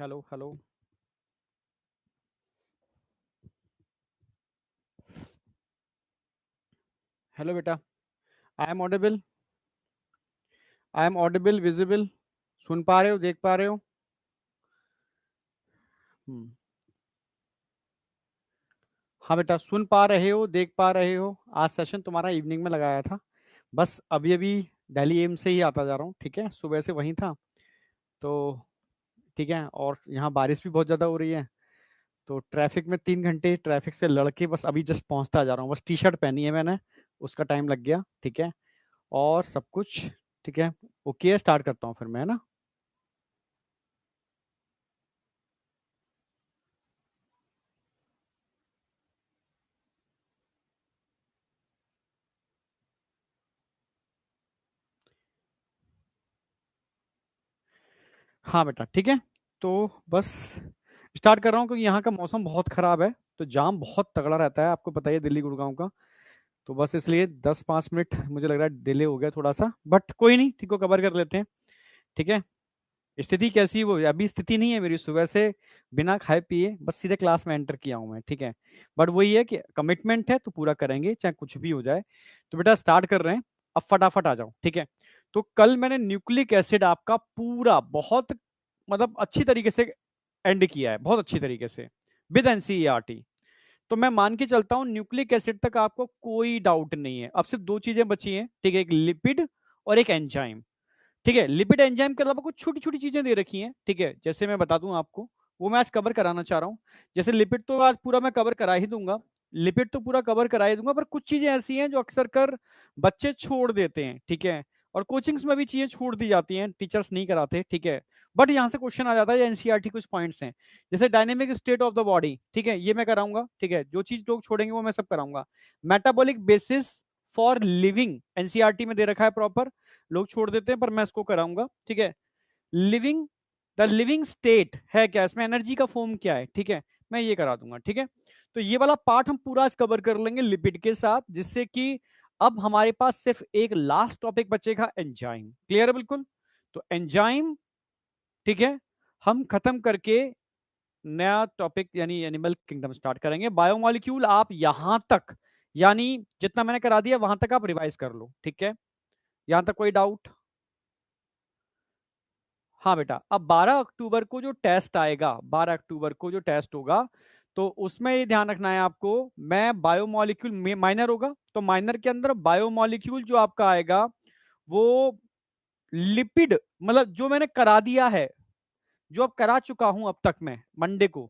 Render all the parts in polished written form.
Hello hello. Hello बेटा। I am audible. I am audible visible. सुन पा रहे हो, देख पा रहे हो? हम्म। हाँ बेटा, सुन पा रहे हो, देख पा रहे हो? आज सेशन तुम्हारा इवनिंग में लगाया था। बस अभी अभी दिल्ली एम्स से ही आता जा रहा हूँ, ठीक है? सुबह से वहीं था तो ठीक है। और यहाँ बारिश भी बहुत ज़्यादा हो रही है, तो ट्रैफिक में 3 घंटे ट्रैफिक से लड़के बस अभी जस्ट पहुँचता जा रहा हूँ। बस टी शर्ट पहनी है मैंने, उसका टाइम लग गया, ठीक है? और सब कुछ ठीक है। ओके, स्टार्ट करता हूँ फिर मैं, है ना? हाँ बेटा, ठीक है। तो बस स्टार्ट कर रहा हूँ क्योंकि यहाँ का मौसम बहुत ख़राब है, तो जाम बहुत तगड़ा रहता है, आपको पता ही है दिल्ली गुड़गांव का। तो बस इसलिए 10-5 मिनट मुझे लग रहा है डिले हो गया थोड़ा सा, बट कोई नहीं, ठीक को कवर कर लेते हैं। ठीक है। स्थिति कैसी है? वो अभी स्थिति नहीं है मेरी, सुबह से बिना खाए पिए बस सीधे क्लास में एंटर किया हूँ मैं, ठीक है? बट वही है कि कमिटमेंट है तो पूरा करेंगे चाहे कुछ भी हो जाए। तो बेटा स्टार्ट कर रहे हैं, अब फटाफट आ जाओ, ठीक है? तो कल मैंने न्यूक्लिक एसिड आपका पूरा बहुत मतलब अच्छी तरीके से एंड किया है, बहुत अच्छी तरीके से, विद एनसीईआरटी। तो मैं मान के चलता हूँ न्यूक्लिक एसिड तक आपको कोई डाउट नहीं है। अब सिर्फ दो चीजें बची हैं, ठीक है? एक लिपिड और एक एंजाइम। ठीक है, लिपिड एंजाइम के अलावा कुछ छोटी छोटी चीजें दे रखी हैं, ठीक है? जैसे मैं बता दूं आपको, वो मैं आज कवर कराना चाह रहा हूँ। जैसे लिपिड तो आज पूरा मैं कवर करा ही दूंगा, लिपिड तो पूरा कवर करा ही दूंगा, पर कुछ चीजें ऐसी हैं जो अक्सर कर बच्चे छोड़ देते हैं, ठीक है? और कोचिंग्स में भी चीजें छोड़ दी जाती हैं, टीचर्स नहीं कराते, ठीक है? बट यहाँ से क्वेश्चन आ जाता है, एनसीईआरटी कुछ पॉइंट्स हैं, जैसे dynamic state of the body, ठीक है? ये मैं कराऊंगा, ठीक है? जो चीज लोग छोड़ेंगे वो मैं सब कराऊंगा। Metabolic basis for living NCERT में दे रखा है प्रॉपर, लोग छोड़ देते हैं, पर मैं इसको कराऊंगा, ठीक है? लिविंग, द लिविंग स्टेट है क्या, इसमें एनर्जी का फॉर्म क्या है, ठीक है? मैं ये करा दूंगा, ठीक है? तो ये वाला पार्ट हम पूरा आज कवर कर लेंगे लिपिड के साथ, जिससे कि अब हमारे पास सिर्फ एक लास्ट टॉपिक बचेगा, एंजाइम। क्लियर है बिल्कुल? तो एंजाइम, ठीक है, हम खत्म करके नया टॉपिक यानी एनिमल किंगडम स्टार्ट करेंगे। बायोमोलिक्यूल आप यहां तक, यानी जितना मैंने करा दिया वहां तक आप रिवाइज कर लो, ठीक है? यहां तक कोई डाउट? हाँ बेटा, अब 12 अक्टूबर को जो टेस्ट आएगा, 12 अक्टूबर को जो टेस्ट होगा, तो उसमें ये ध्यान रखना है आपको। मैं बायोमोलिक्यूल माइनर होगा, तो माइनर के अंदर बायोमोलिक्यूल जो आपका आएगा वो लिपिड, मतलब जो मैंने करा दिया है, जो अब करा चुका हूं अब तक मैं मंडे को,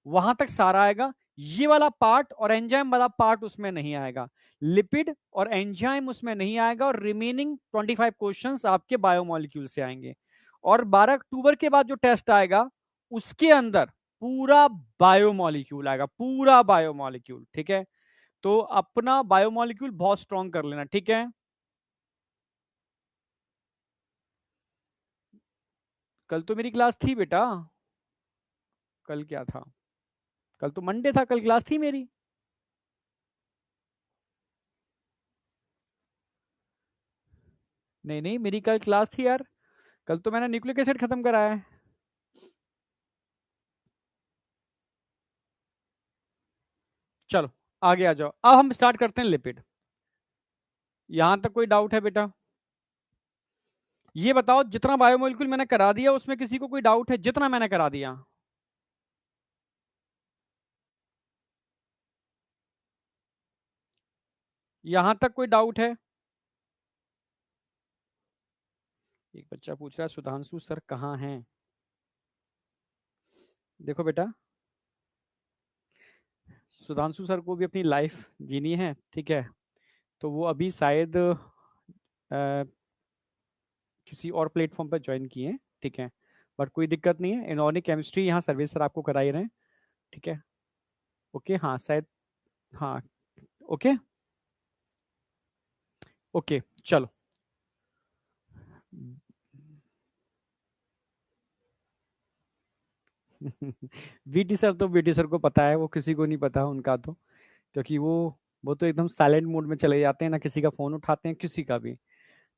वहां तक सारा आएगा। ये वाला पार्ट और एंजाइम वाला पार्ट उसमें नहीं आएगा, लिपिड और एंजाइम उसमें नहीं आएगा, और रिमेनिंग 25 क्वेश्चंस आपके बायोमोलिक्यूल से आएंगे। और 12 अक्टूबर के बाद जो टेस्ट आएगा उसके अंदर पूरा बायोमोलिक्यूल आएगा, पूरा बायोमोलिक्यूल, ठीक है? तो अपना बायोमोलिक्यूल बहुत स्ट्रॉन्ग कर लेना, ठीक है? कल तो मेरी क्लास थी बेटा। कल क्या था? कल तो मंडे था, कल क्लास थी मेरी। नहीं नहीं, मेरी कल क्लास थी यार। कल तो मैंने न्यूक्लिक एसिड खत्म कराया है। चलो आगे आ जाओ, अब हम स्टार्ट करते हैं लिपिड। यहां तक कोई डाउट है बेटा? ये बताओ, जितना बायोमोलिक्यूल मैंने करा दिया उसमें किसी को कोई डाउट है, जितना मैंने करा दिया? यहां तक कोई डाउट है? एक बच्चा पूछ रहा है सुधांशु सर कहाँ हैं? देखो बेटा, सुधांशु सर को भी अपनी लाइफ जीनी है, ठीक है? तो वो अभी शायद किसी और प्लेटफॉर्म पर ज्वाइन किए हैं, ठीक है? बट कोई दिक्कत नहीं है, इनऑर्गेनिक केमिस्ट्री यहाँ सर्विस सर आपको करा ही रहे हैं, ठीक है? ओके, हाँ शायद, हाँ। ओके। ओके, चलो। बीटी सर तो, बीटी सर को पता है, वो किसी को नहीं पता उनका तो, क्योंकि वो तो एकदम साइलेंट मोड में चले जाते हैं, ना किसी का फोन उठाते हैं, किसी का भी।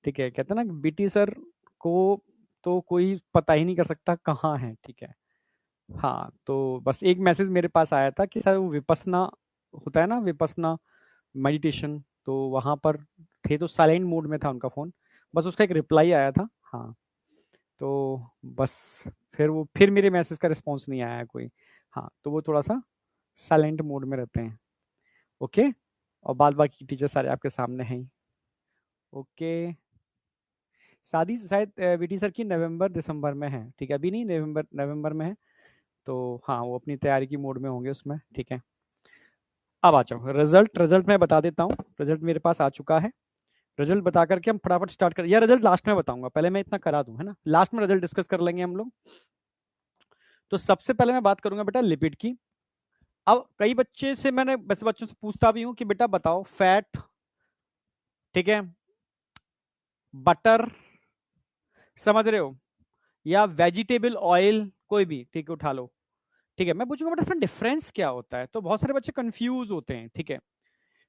ठीक है, कहते हैं ना बीटी सर को तो कोई पता ही नहीं कर सकता कहाँ है, ठीक है? हाँ, तो बस एक मैसेज मेरे पास आया था कि सर वो विपस्सना होता है ना, विपस्सना मेडिटेशन, तो वहां पर थे, तो साइलेंट मोड में था उनका फोन, बस उसका एक रिप्लाई आया था। हाँ, तो बस फिर मेरे मैसेज का रिस्पॉन्स नहीं आया कोई। हाँ, तो वो थोड़ा सा साइलेंट मोड में रहते हैं। ओके, और बाद बाकी टीचर सारे आपके सामने हैं ही। ओके, शादी शायद वीटी सर की नवंबर दिसंबर में है, ठीक है, अभी नहीं, नवंबर नवंबर में है। तो हाँ, वो अपनी तैयारी की मोड में होंगे उसमें, ठीक है। अब आ जाओ, रिजल्ट रिजल्ट मैं बता देता हूँ। रिजल्ट मेरे पास आ चुका है। रिजल्ट बता करके हम फटाफट स्टार्ट कर, या रिजल्ट लास्ट में बताऊंगा, पहले मैं इतना करा दूं, है ना, लास्ट में रिजल्ट डिस्कस कर लेंगे हम लोग। तो सबसे पहले मैं बात करूंगा बेटा लिपिड की। अब कई बच्चे से मैंने वैसे बच्चों से पूछता भी हूँ कि बेटा बताओ फैट, ठीक है, बटर, समझ रहे हो, या वेजिटेबल ऑयल, कोई भी ठीक है उठा लो। ठीक है, मैं पूछूंगा बेटा इसमें डिफरेंस क्या होता है, तो बहुत सारे बच्चे कंफ्यूज होते हैं, ठीक है।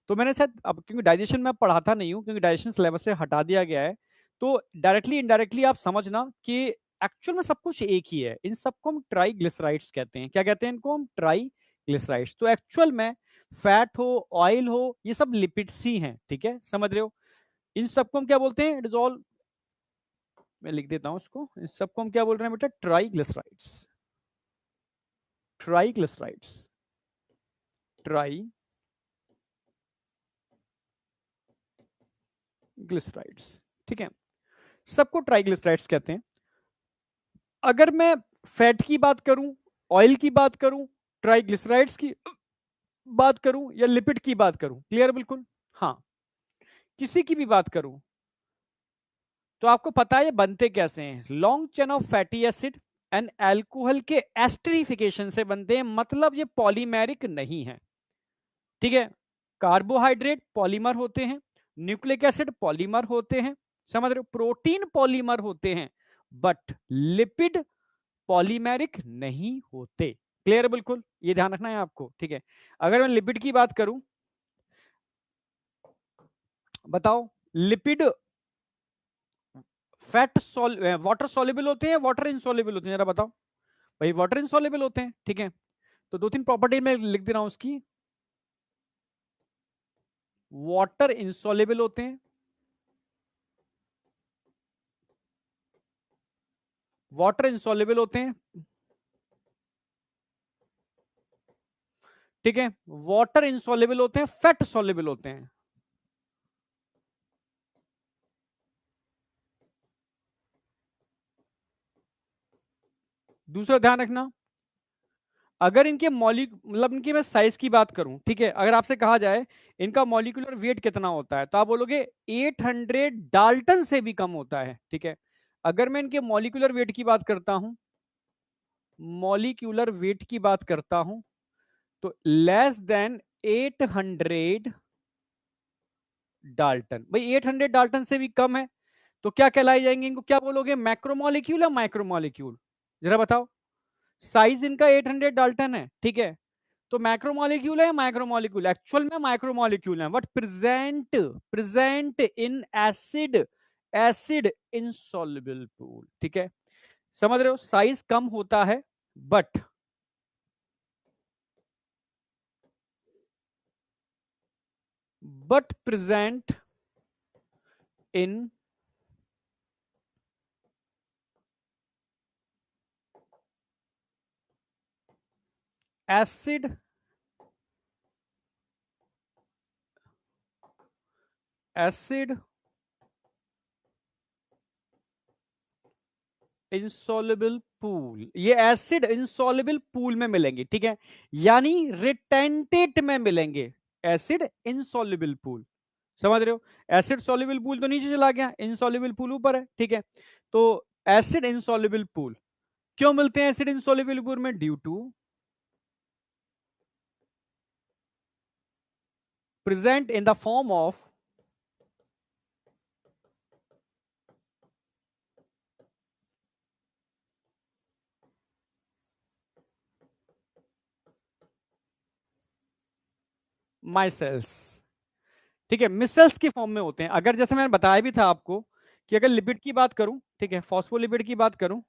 तो मैंने शायद, अब क्योंकि डाइजेशन में पढ़ाता नहीं हूँ, क्योंकि डाइजेशन सिलेबस से हटा दिया गया है, तो डायरेक्टली इनडायरेक्टली आप समझना कि एक्चुअल में सब कुछ एक ही है। इन सबको हम ट्राइग्लिसराइड्स कहते हैं। क्या कहते हैं इनको हम? ट्राइग्लिसराइड्स। तो एक्चुअल में फैट हो, ऑयल हो, ये सब लिपिड्स ही हैं, ठीक है, समझ रहे हो। इन सबको हम क्या बोलते हैं? इट इज ऑल, मैं लिख देता हूं इसको, इन सबको हम क्या बोल रहे हैं बेटा? ट्राइग्लिसराइड्स। ट्राइग्लिसराइड्स, ट्राइग्लिसराइड्स, ठीक है, सबको ट्राइग्लिसराइड्स कहते हैं। अगर मैं फैट की बात करूं, ऑयल की बात करूं, ट्राइग्लिसराइड्स की बात करूं, या लिपिड की बात करूं, क्लियर बिल्कुल। हाँ, किसी की भी बात करूं, तो आपको पता है ये बनते कैसे हैं। Long chain of fatty acid and alcohol के एस्टरिफिकेशन से बनते हैं, मतलब ये पॉलीमेरिक नहीं है, ठीक है। कार्बोहाइड्रेट पॉलीमर होते हैं, न्यूक्लिक एसिड पॉलीमर होते हैं, समझ रहे हो, प्रोटीन पॉलीमर होते हैं, बट लिपिड पॉलीमेरिक नहीं होते। क्लियर बिल्कुल, ये ध्यान रखना है आपको, ठीक है। अगर मैं लिपिड की बात करूं, बताओ लिपिड फैट वाटर सॉल्युबल होते हैं, वाटर इनसॉल्युबल होते हैं, जरा बताओ भाई। वाटर इनसॉल्युबल होते हैं, ठीक है। तो दो तीन प्रॉपर्टी में लिख दे रहा हूं उसकी। वाटर इनसॉल्युबल होते हैं, वाटर इनसॉल्युबल होते हैं, ठीक है, वाटर इनसॉल्युबल होते हैं, फैट सॉल्युबल होते हैं। दूसरा ध्यान रखना, अगर इनके मॉलिक मतलब इनकी मैं साइज की बात करूं, ठीक है, अगर आपसे कहा जाए इनका मॉलिक्यूलर वेट कितना होता है, तो आप बोलोगे 800 डाल्टन से भी कम होता है, ठीक है। अगर मैं इनके मॉलिक्यूलर वेट की बात करता हूं, मॉलिक्यूलर वेट की बात करता हूं, तो लेस देन 800 डाल्टन। भाई 800 डाल्टन से भी कम है, तो क्या कहलाई जाएंगे? इनको क्या बोलोगे? मैक्रोमोलिक्यूल या माइक्रोमोलिक्यूल? जरा बताओ। साइज इनका 800 डाल्टन है, ठीक है, तो मैक्रोमोलिक्यूल है या माइक्रोमोलिक्यूल? एक्चुअल में माइक्रोमोलिक्यूल है, but present present in acid, acid insoluble pool, ठीक है। समझ रहे हो, साइज कम होता है, but present in acid acid insoluble pool. ये एसिड इंसॉल्युबल पूल में मिलेंगे, ठीक है, यानी रिटेंटेट में मिलेंगे। एसिड इंसॉल्युबल पूल, समझ रहे हो। एसिड सॉल्युबल पूल तो नीचे चला गया, इंसॉल्युबल पूल ऊपर है, ठीक है। तो एसिड इंसॉल्युबल पूल क्यों मिलते हैं एसिड इंसॉल्युबल पूल में? Due to present in the form of micelles, ठीक है, मिसल्स की फॉर्म में होते हैं। अगर जैसे मैंने बताया भी था आपको कि अगर लिपिड की बात करूं, ठीक है, फॉस्फोलिपिड की बात करूं,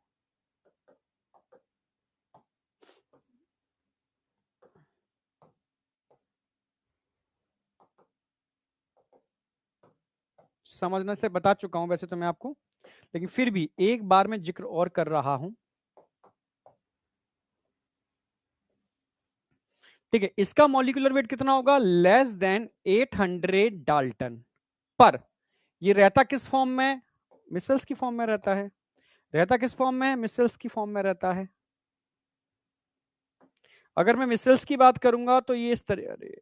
समझने से बता चुका हूं वैसे तो मैं आपको, लेकिन फिर भी एक बार मैं जिक्र और कर रहा हूं। ठीक है, इसका मॉलिक्यूलर वेट कितना होगा? Less than 800 Dalton. पर ये रहता किस फॉर्म में? मिसल्स की फॉर्म में रहता है। रहता किस फॉर्म में? मिसल्स की फॉर्म में रहता है। अगर मैं मिसल्स की बात करूंगा तो ये इस तरह, अरे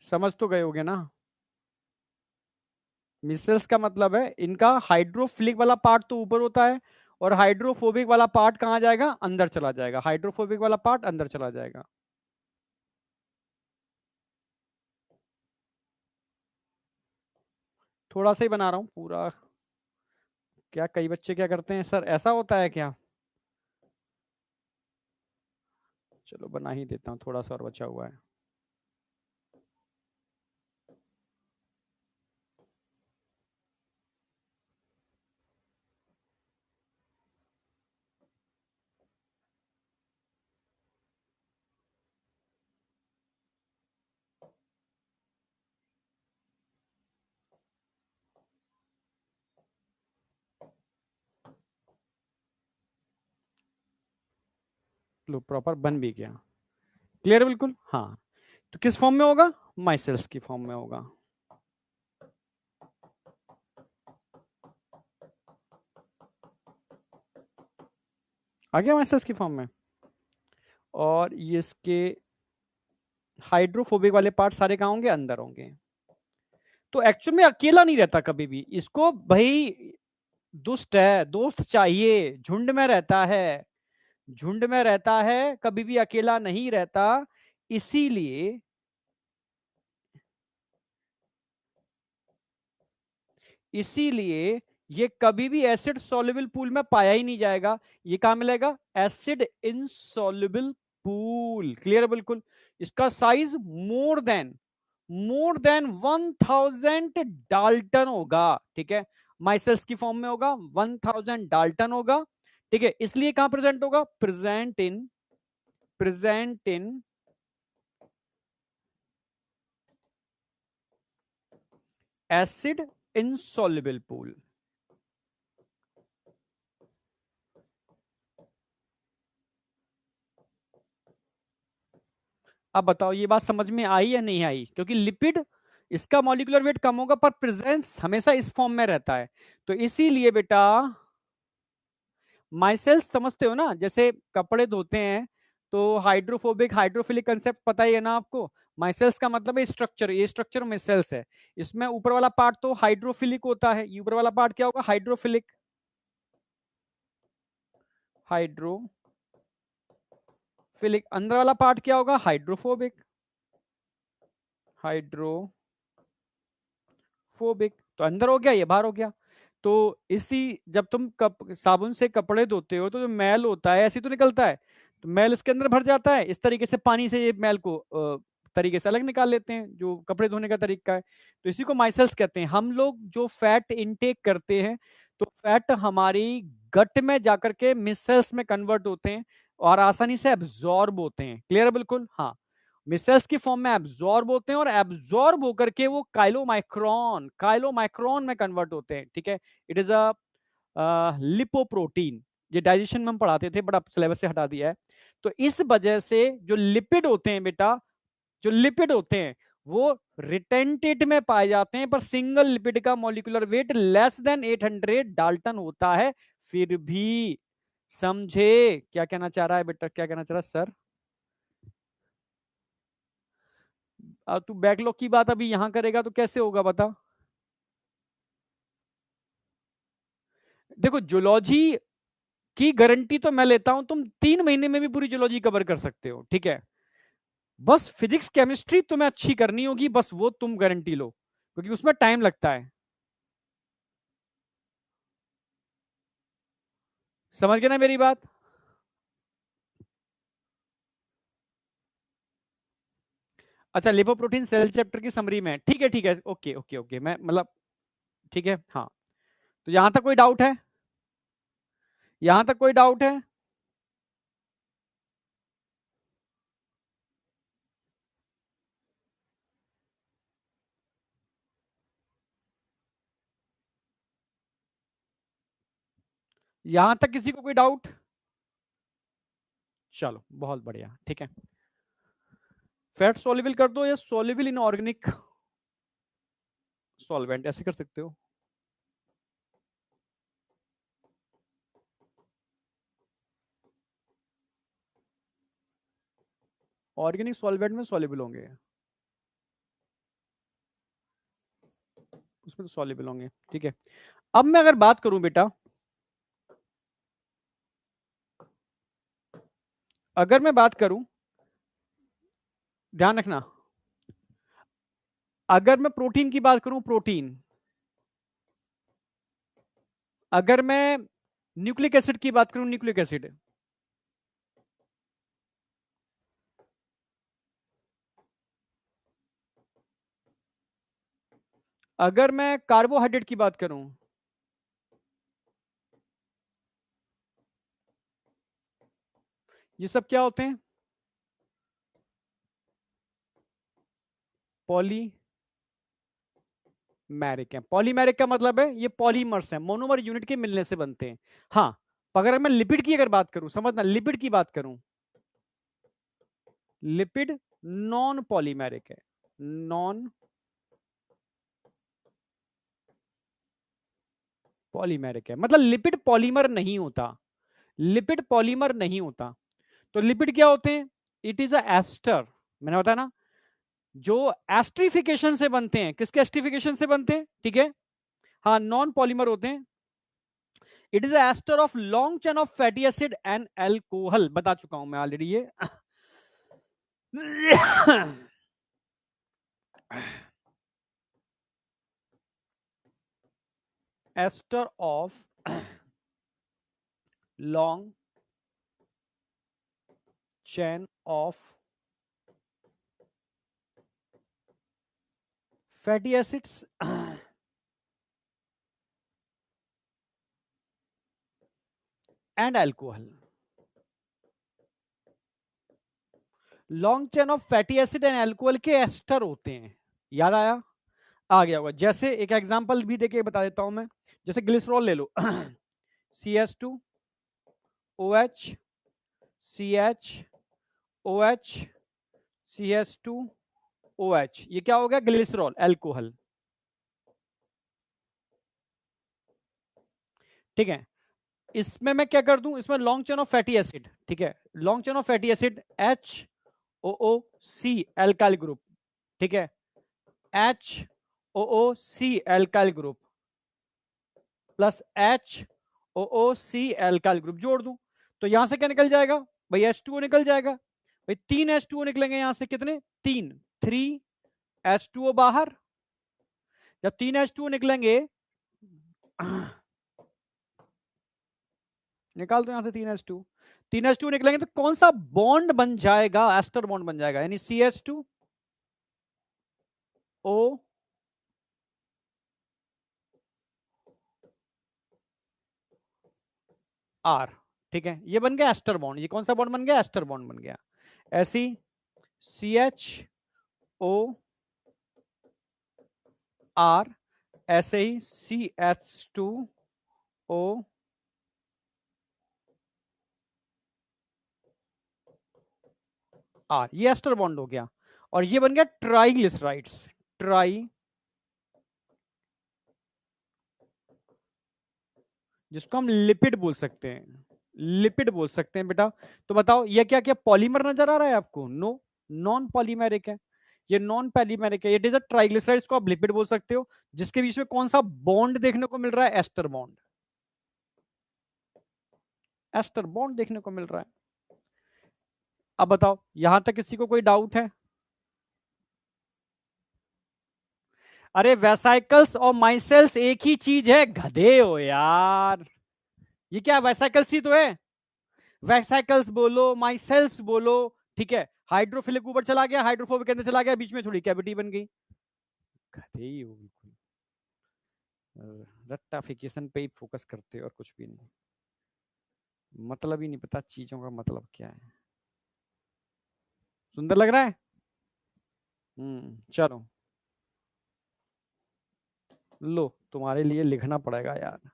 समझ तो गए होगे ना? मिसल्स का मतलब है इनका हाइड्रोफिलिक वाला पार्ट तो ऊपर होता है, और हाइड्रोफोबिक वाला पार्ट कहां जाएगा? अंदर चला जाएगा। हाइड्रोफोबिक वाला पार्ट अंदर चला जाएगा। थोड़ा सा ही बना रहा हूं पूरा। क्या कई बच्चे क्या करते हैं, सर ऐसा होता है क्या? चलो बना ही देता हूं, थोड़ा सा और बचा हुआ है। लो प्रॉपर बन भी गया। क्लियर बिल्कुल, हाँ। तो किस फॉर्म में होगा? माइसेल्स की फॉर्म में होगा। आ गया माइसेल्स की फॉर्म में। और ये इसके हाइड्रोफोबिक वाले पार्ट सारे कहाँ होंगे? अंदर होंगे। तो एक्चुअल में अकेला नहीं रहता कभी भी, इसको भाई दुष्ट है, दोस्त चाहिए, झुंड में रहता है। झुंड में रहता है, कभी भी अकेला नहीं रहता। इसीलिए इसीलिए ये कभी भी एसिड सॉल्युबल पूल में पाया ही नहीं जाएगा। ये कहां मिलेगा? Acid insoluble pool. क्लियर है बिल्कुल। इसका साइज मोर देन 1000 डाल्टन होगा। ठीक है, माइसेल्स की फॉर्म में होगा, 1000 डाल्टन होगा। ठीक है, इसलिए कहां प्रेजेंट होगा? Present in acid insoluble pool. अब बताओ ये बात समझ में आई या नहीं आई? क्योंकि लिपिड इसका मॉलिक्यूलर वेट कम होगा, पर प्रेजेंस हमेशा इस फॉर्म में रहता है। तो इसीलिए बेटा माइसेल्स समझते हो ना, जैसे कपड़े धोते हैं तो हाइड्रोफोबिक हाइड्रोफिलिक कंसेप्ट पता ही है ना आपको। माइसेल्स का मतलब है स्ट्रक्चर, ये स्ट्रक्चर माइसेल्स है। इसमें ऊपर वाला पार्ट तो हाइड्रोफिलिक होता है, ये ऊपर वाला पार्ट क्या होगा? हाइड्रोफिलिक। हाइड्रोफिलिक। अंदर वाला पार्ट क्या होगा? हाइड्रोफोबिक। हाइड्रोफोबिक। तो अंदर हो गया, ये बाहर हो गया। तो इसी जब तुम साबुन से कपड़े धोते हो तो जो मैल होता है ऐसे तो निकलता है, तो मैल इसके अंदर भर जाता है। इस तरीके से पानी से ये मैल को तरीके से अलग निकाल लेते हैं, जो कपड़े धोने का तरीका है। तो इसी को माइसेल्स कहते हैं। हम लोग जो फैट इनटेक करते हैं, तो फैट हमारी गट में जाकर के मिसल्स में कन्वर्ट होते हैं और आसानी से एब्जॉर्ब होते हैं। क्लियर है बिल्कुल, हाँ। मिसल्स की फॉर्म में एब्जॉर्ब होते हैं और एब्जॉर्ब होकर के वो काइलोमाइक्रोन में कन्वर्ट होते हैं। ठीक है, इट इज अ लिपोप्रोटीन। ये डाइजेशन में हम पढ़ाते थे, बट अब सिलेबस से हटा दिया है। तो इस वजह से जो लिपिड होते हैं बेटा, जो लिपिड होते हैं वो रिटेंटेट में पाए जाते हैं, पर सिंगल लिपिड का molecular weight less than 800 Dalton होता है। फिर भी समझे क्या कहना चाह रहा है बेटा? क्या कहना चाह रहा है सर? तू बैकलॉग की बात अभी यहां करेगा तो कैसे होगा बता? देखो जूलॉजी की गारंटी तो मैं लेता हूं, तुम 3 महीने में भी पूरी जूलॉजी कवर कर सकते हो, ठीक है। बस फिजिक्स केमिस्ट्री तुम्हें अच्छी करनी होगी, बस वो तुम गारंटी लो, क्योंकि उसमें टाइम लगता है। समझ गए ना मेरी बात? अच्छा, लिपोप्रोटीन सेल चैप्टर की समरी में, ठीक है ठीक है, ओके ओके ओके, मैं मतलब ठीक है हाँ। तो यहां तक कोई डाउट है? यहां तक कोई डाउट है? यहां तक किसी को कोई डाउट? चलो बहुत बढ़िया, ठीक है। फैट सोल्यूबल कर दो या सोल्यूबल इन ऑर्गेनिक सॉल्वेंट, ऐसे कर सकते हो। ऑर्गेनिक सॉल्वेंट में सोल्यूबल होंगे, उसमें तो सॉल्युबल होंगे, ठीक है। अब मैं अगर बात करूं बेटा, अगर मैं बात करूं, ध्यान रखना, अगर मैं प्रोटीन की बात करूं, प्रोटीन, अगर मैं न्यूक्लिक एसिड की बात करूं, न्यूक्लिक एसिड, अगर मैं कार्बोहाइड्रेट की बात करूं, ये सब क्या होते हैं? पॉलीमेरिक है। पॉलीमेरिक का मतलब है ये पॉलीमर्स है, मोनोमर यूनिट के मिलने से बनते हैं। हाँ, अगर मैं लिपिड की अगर बात करूं, समझना, लिपिड की बात करूं, लिपिड नॉन पॉलीमेरिक है, नॉन पॉलीमेरिक है, मतलब लिपिड पॉलीमर नहीं होता, लिपिड पॉलीमर नहीं होता। तो लिपिड क्या होते हैं? इट इज अ एस्टर, मैंने बताया ना, जो एस्ट्रिफिकेशन से बनते हैं। किसके एस्ट्रिफिकेशन से बनते हैं? ठीक है, हाँ, नॉन पॉलीमर होते हैं। It is ester of long chain of fatty acid and alcohol, बता चुका हूं मैं ऑलरेडी ये। Ester of long chain of fatty acids and alcohol. Long chain of fatty acid and alcohol के एस्टर होते हैं। याद आया? आ गया होगा। जैसे एक एग्जांपल भी देके बता देता हूं मैं, जैसे ग्लिसरॉल ले लो, CH2 OH CH OH CH2 OH, ये क्या हो गया? ग्लिसरॉल, एल्कोहल, ठीक है। इसमें मैं क्या कर दूं, इसमें long chain of fatty acid, ठीक है, long chain of fatty acid HOOC alkyl group, ठीक है, HOOC alkyl group plus HOOC alkyl group जोड़ दूं, तो यहां से क्या निकल जाएगा भाई? H2O निकल जाएगा भाई। 3 H2O निकलेंगे यहां से, कितने? 3, 3 H2O बाहर। जब 3 H2O निकलेंगे, निकाल दो यहां से 3 H2, 3 H2 निकलेंगे तो कौन सा बॉन्ड बन जाएगा? एस्टर बॉन्ड बन जाएगा, यानी CH2O R, ठीक है, ये बन गया एस्टर बॉन्ड। ये कौन सा बॉन्ड बन गया? एस्टर बॉन्ड बन गया। ऐसी CHOR, ऐसे ही CH2O R, ये एस्टर बॉन्ड हो गया, और ये बन गया ट्राइग्लिसराइड्स, ट्राई, जिसको हम लिपिड बोल सकते हैं, लिपिड बोल सकते हैं बेटा। तो बताओ ये क्या क्या पॉलीमर नजर आ रहा है आपको? नो, नॉन पॉलीमेरिक है, ये नॉन पॉलीमेरिक है। इट इज अ ट्राइग्लिसराइड्स को आप लिपिड बोल सकते हो, जिसके बीच में कौन सा बॉन्ड देखने को मिल रहा है? Ester bond. एस्टर बॉन्ड देखने को मिल रहा है। अब बताओ यहां तक किसी को कोई डाउट है? अरे वेसाइकल्स और माइसेल्स एक ही चीज है, गधे हो यार। ये क्या वेसाइकल्स ही तो है। वेसाइकल्स बोलो माइसेल्स बोलो, ठीक है। हाइड्रोफिलिक ऊपर चला गया, हाइड्रोफोबिक अंदर चला गया, बीच में थोड़ी कैविटी बन गई। गधे ही हो बिल्कुल, रट्टाफिकेशन पे ही फोकस करते हो और कुछ भी नहीं, मतलब ही नहीं पता चीजों का मतलब क्या है। सुंदर लग रहा है। चलो लो, तुम्हारे लिए लिखना पड़ेगा यार।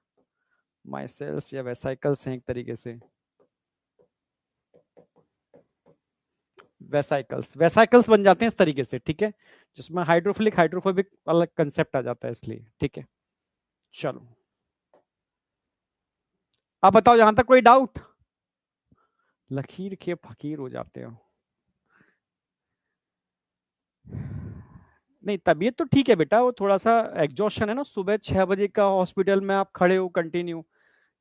माइसेल्स या वेसाइकल्स हैं एक तरीके से। वेसाइकल्स वेसाइकल्स बन जाते हैं इस तरीके से, ठीक है, जिसमें हाइड्रोफिलिक हाइड्रोफोबिक अलग कंसेप्ट आ जाता है इसलिए, ठीक है। चलो अब बताओ यहां तक कोई डाउट? लकीर के फकीर हो जाते हो। नहीं तबीयत तो ठीक है बेटा, वो थोड़ा सा एग्जॉशन है ना, सुबह 6 बजे का हॉस्पिटल में आप खड़े हो कंटिन्यू,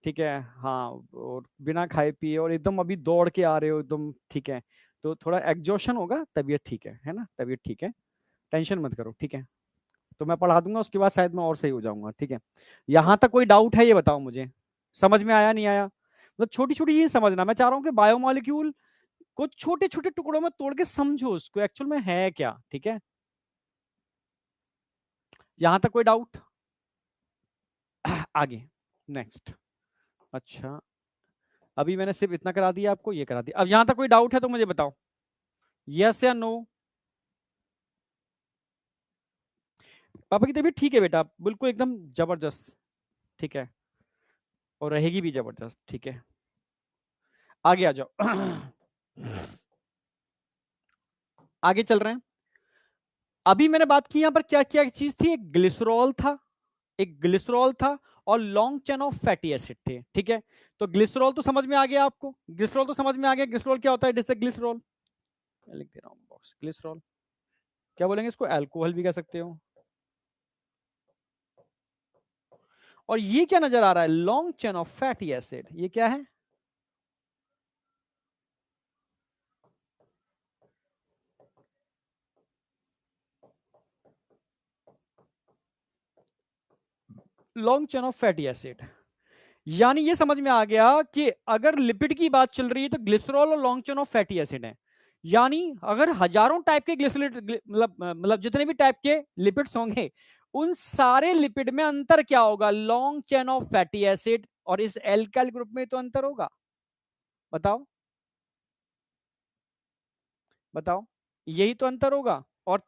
ठीक है। हाँ, और बिना खाए पिए और एकदम अभी दौड़ के आ रहे हो एकदम, ठीक है। तो थोड़ा एग्जॉशन होगा, तबीयत ठीक है ना, तबीयत ठीक है। टेंशन मत करो, ठीक है। तो मैं पढ़ा दूंगा, उसके बाद शायद मैं और सही हो जाऊंगा, ठीक है। यहां तक कोई डाउट है ये बताओ मुझे, समझ में आया नहीं आया? मतलब छोटी छोटी चीज समझना, मैं चाह रहा हूँ कि बायोमोलिक्यूल को छोटे छोटे टुकड़ों में तोड़ के समझो उसको एक्चुअल में है क्या, ठीक है। यहां तक कोई डाउट? आगे नेक्स्ट। अच्छा, अभी मैंने सिर्फ इतना करा दिया आपको, ये करा दिया। अब यहां तक कोई डाउट है तो मुझे बताओ, यस या नो? पापा की तबीयत ठीक है बेटा, बिल्कुल एकदम जबरदस्त, ठीक है, और रहेगी भी जबरदस्त, ठीक है। आगे आ जाओ। आगे चल रहे हैं। अभी मैंने बात की यहां पर क्या क्या चीज थी, एक ग्लिसरॉल था, एक ग्लिसरॉल था, और long chain of fatty acid थे, ठीक है। तो ग्लिसरॉल तो समझ में आ गया आपको, ग्लिसरॉल तो समझ में आ गया, ग्लिसरॉल क्या होता है, डिस ग्लिसरॉल, मैं लिख दे रहा हूँ बॉक्स, ग्लिसरॉल क्या बोलेंगे इसको, अल्कोहल भी कह सकते हो। और ये क्या नजर आ रहा है, long chain of fatty acid, ये क्या है? Long chain of fatty acid, यानी ये समझ में आ गया कि अगर लिपिड की बात चल रही है तो ग्लिसरॉल और long chain of fatty acid है। यानी अगर हजारों टाइप के ग्लिसरॉल, मतलब जितने भी टाइप के लिपिड्स होंगे, उन सारे लिपिड में अंतर क्या होगा, long chain of fatty acid, और इस एल्काइल ग्रुप में तो अंतर होगा। बताओ बताओ, यही तो अंतर होगा। और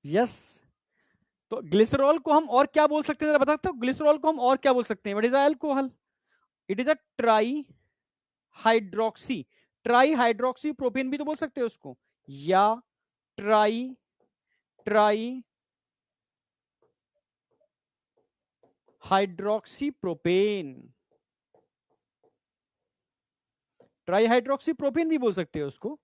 यस, तो ग्लिसरॉल को हम और क्या बोल सकते हैं, जरा बता सकते हो, ग्लिसरॉल को हम और क्या बोल सकते हैं, what is the alcohol? It is a try hydroxy, try hydroxy propane भी तो बोल सकते हो उसको, या try try hydroxy propane, try hydroxy propane भी बोल सकते हो उसको,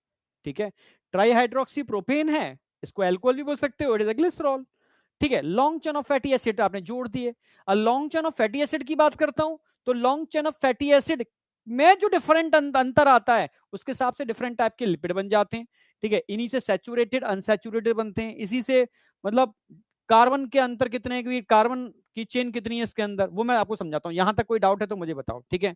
ठीक है। ट्राई हाइड्रोक्सी प्रोपेन है, इसको अल्कोहल भी बोल सकते हो, इट इज अ ग्लिसरॉल, ठीक है। Long chain of fatty acid आपने जोड़ दिए। और long chain of fatty acid की बात करता हूं, तो long chain of fatty acid में जो डिफरेंट अंतर आता है, उसके हिसाब से डिफरेंट टाइप के लिपिड बन जाते हैं, ठीक है। इन्हीं से सैचुरेटेड अनसैचुरेटेड बनते हैं, इसी से मतलब कार्बन के अंतर कितने हैं, कार्बन की चेन कितनी है इसके अंदर, वो मैं आपको समझाता हूं। यहां तक कोई डाउट है तो मुझे बताओ, ठीक है।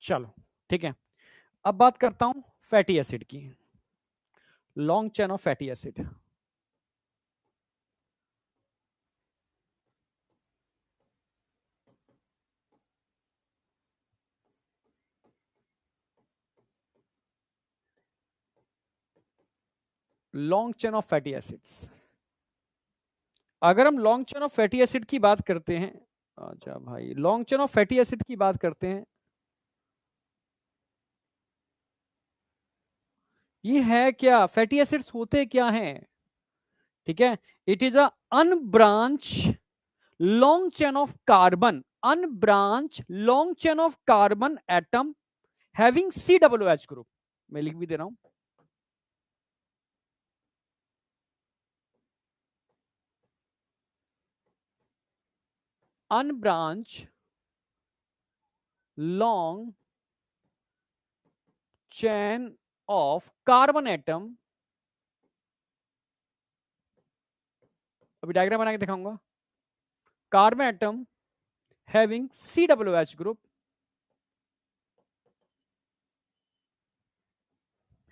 चलो ठीक है, अब बात करता हूं फैटी एसिड की, long chain of fatty acid. Long chain of fatty acids, अगर हम long chain of fatty acid की बात करते हैं, अच्छा भाई long chain of fatty acid की बात करते हैं, ये है क्या, फैटी एसिड्स होते क्या हैं, ठीक है। It is a unbranch long chain of carbon, unbranch long chain of carbon atom having COOH group. मैं लिख भी दे रहा हूं, unbranch long chain of carbon atom, अभी डायग्राम बना के दिखाऊंगा, carbon atom having COOH group,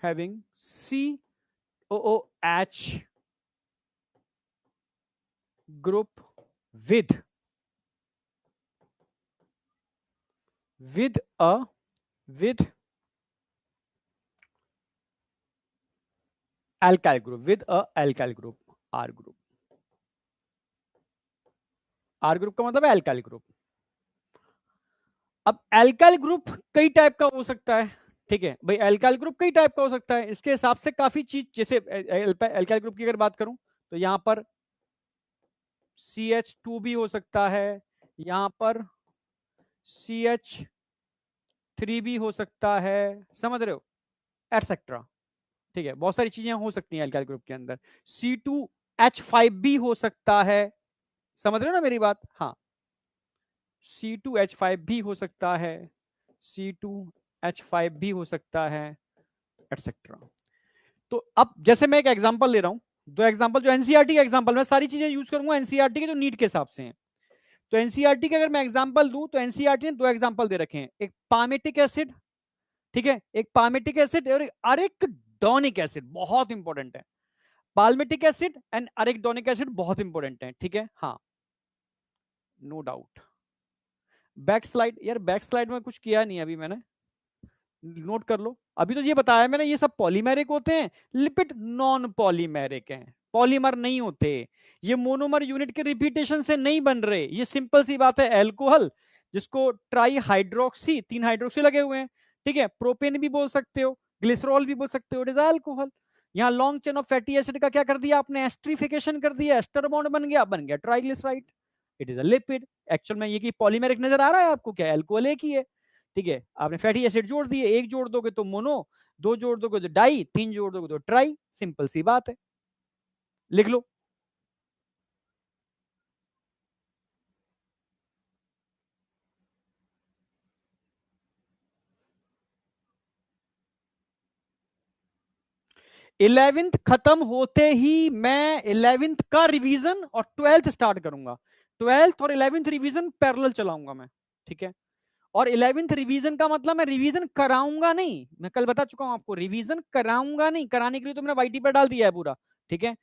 having COOH group with alkyl group, with a alkyl group, R group। R group का मतलब है एल्काइल ग्रुप। अब एल्काइल ग्रुप कई टाइप का हो सकता है, ठीक है भाई, एल्काइल ग्रुप कई टाइप का हो सकता है, इसके हिसाब से काफी चीज, जैसे एल्काइल ग्रुप की अगर बात करूं तो यहां पर CH2 भी हो सकता है, यहां पर CH3 भी हो सकता है, समझ रहे हो, एटसेट्रा, ठीक है, बहुत सारी चीजें हो सकती हैं एल्काइल ग्रुप के अंदर। C2H5 भी हो सकता है, समझ रहे हो ना मेरी बात, हाँ, C2H5 भी हो सकता है, C2H5 भी हो सकता है, एटसेट्रा। तो अब जैसे मैं एक एग्जांपल ले रहा हूं, दो एग्जांपल जो एनसीईआरटी का एग्जांपल, मैं सारी चीजें यूज करूंगा एनसीईआरटी के जो नीट के हिसाब से हैं। तो एनसीईआरटी के अगर मैं एग्जांपल दूं तो एनसीईआरटी ने दो एग्जांपल दे रखे हैं, एक पामेटिक एसिड, ठीक है, एक पामेटिक एसिड और अरेकिडोनिक एसिड, बहुत इंपॉर्टेंट है, palmitic acid and arachidonic acid बहुत इंपॉर्टेंट है, ठीक है, हाँ, नो डाउट। बैक स्लाइड, यार बैक स्लाइड में कुछ किया नहीं अभी मैंने, नोट कर लो, अभी तो ये बताया मैंने, ये सब पॉलीमेरिक होते हैं, लिपिड नॉन पॉलीमेरिक हैं, पॉलीमर नहीं होते, ये मोनोमर यूनिट के रिपीटेशन से नहीं बन रहे, ये सिंपल सी बात है, एल्कोहल जिसको ट्राई हाइड्रोक्सी, 3 हाइड्रोक्सी लगे हुए हैं, ठीक है, प्रोपेन भी बोल सकते हो, ग्लिसरॉल भी बोल सकते हो, इट इज अल्कोहल। यहाँ long chain of fatty acid का क्या कर दिया आपने, एस्ट्रिफिकेशन कर दिया, एस्टर बॉन्ड बन गया triglyceride, it is a lipid. Actual में ये की पॉलीमेरिक नजर आ रहा है आपको, क्या एल्कोहल एक ही है, ठीक है, आपने फैटी एसिड जोड़ दिए, एक जोड़ दोगे तो मोनो, दो जोड़ दोगे तो डाई, तीन जोड़ दोगे तो ट्राई, सिंपल सी बात है, लिख लो। इलेवेंथ खत्म होते ही मैं इलेवेंथ का रिवीजन और ट्वेल्थ स्टार्ट करूंगा, ट्वेल्थ और इलेवेंथ रिवीजन पैरेलल चलाऊंगा मैं, ठीक है, और इलेवेंथ रिवीजन का मतलब मैं रिवीजन कराऊंगा नहीं, मैं कल बता चुका हूं आपको, रिवीजन कराऊंगा नहीं, कराने के लिए तो मैंने वाईटी पर डाल दिया है पूरा, ठीक है,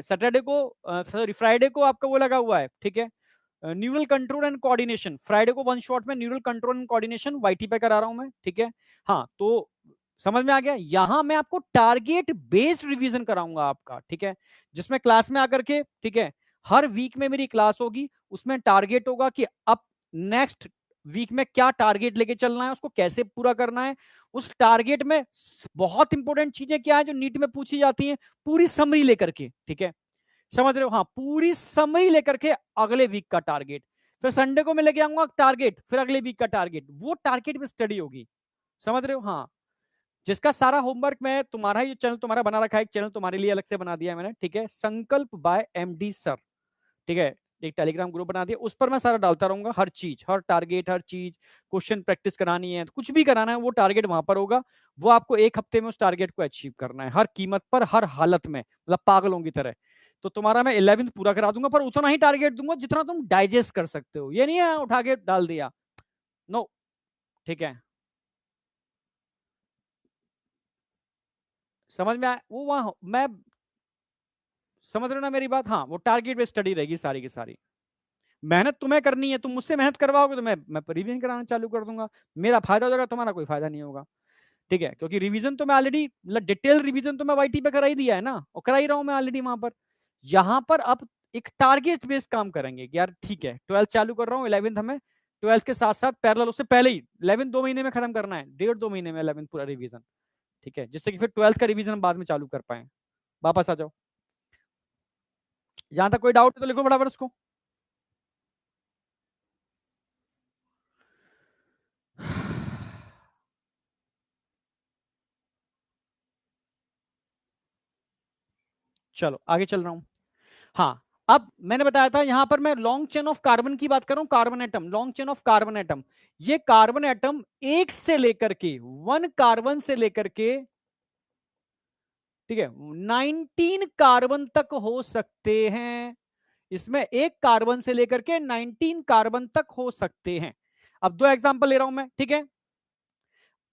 सैटरडे को, सॉरी फ्राइडे को आपका वो लगा हुआ है, ठीक है, neural control and coordination, Friday को वन शॉट में neural control and coordination YT पे करा रहा हूं मैं, ठीक है, हाँ, तो समझ में आ गया, यहां मैं आपको टारगेट बेस्ड रिवीजन कराऊंगा आपका, ठीक है, जिसमें क्लास में आकर के, ठीक है, हर वीक में मेरी क्लास होगी, उसमें टारगेट होगा कि अब नेक्स्ट वीक में क्या टारगेट लेके चलना है, उसको कैसे पूरा करना है, उस टारगेट में बहुत इंपॉर्टेंट चीजें क्या है जो नीट में पूछी जाती हैं, पूरी समरी लेकर के, ठीक है, समझ रहे हो, हाँ, पूरी समरी लेकर के अगले वीक का टारगेट, फिर संडे को मैं लेके आऊंगा टारगेट, फिर अगले वीक का टारगेट, वो टारगेट में स्टडी होगी, समझ रहे हो, हाँ, जिसका सारा होमवर्क मैं तुम्हारा ही चैनल तुम्हारा बना रखा है, एक चैनल तुम्हारे लिए अलग से बना दिया है मैंने, ठीक है, संकल्प बाय MD सर, ठीक है, एक टेलीग्राम ग्रुप बना दिया, उस पर मैं सारा डालता रहूंगा, हर चीज, हर टारगेट, हर चीज, क्वेश्चन प्रैक्टिस करानी है, कुछ भी कराना है, वो टारगेट वहां पर होगा, वो आपको एक हफ्ते में उस टारगेट को अचीव करना है, हर कीमत पर, हर हालत में, मतलब पागलों की तरह। तो तुम्हारा मैं 11th पूरा करा दूंगा, पर उतना ही टारगेट दूंगा जितना तुम डाइजेस्ट कर सकते हो, ये नहीं है उठा के डाल दिया, नो, ठीक है, समझ में आया, वो वहां मैं, समझ रहे हो ना मेरी बात, हाँ, वो टारगेट बेस्ड स्टडी रहेगी सारी की सारी, मेहनत तुम्हें करनी है, तुम मुझसे मेहनत करवाओगे तो मैं रिवीजन कराना चालू कर दूंगा, मेरा फायदा हो जाएगा, तुम्हारा कोई फायदा नहीं होगा, ठीक है, क्योंकि रिवीजन तो मैं ऑलरेडी, मतलब डिटेल रिवीजन तो मैं वाईटी पे करा ही दिया है ना, और करा ही रहा हूं मैं ऑलरेडी वहां पर, यहां पर अब एक टारगेट बेस्ड काम करेंगे कि यार ठीक है, 12th चालू कर रहा हूँ, 11th हमें 12th के साथ साथ पैरेलल, उससे पहले ही 11th 2 महीने में खत्म करना है, 1.5-2 महीने में 11th पूरा रिवीजन, ठीक है, जिससे कि फिर 12th का रिवीजन बाद में चालू कर पाए, वापस आ जाओ, यहां तक कोई डाउट है तो लिखो फटाफट उसको। चलो आगे चल रहा हूं। हाँ, अब मैंने बताया था यहां पर मैं लॉन्ग चेन ऑफ कार्बन की बात कर रहा हूं, carbon atom, long chain of carbon atom. ये कार्बन एटम एक से लेकर के, वन कार्बन से लेकर के, ठीक है, 19 कार्बन तक हो सकते हैं। इसमें एक कार्बन से लेकर के 19 कार्बन तक हो सकते हैं। अब दो एग्जांपल ले रहा हूं मैं, ठीक है।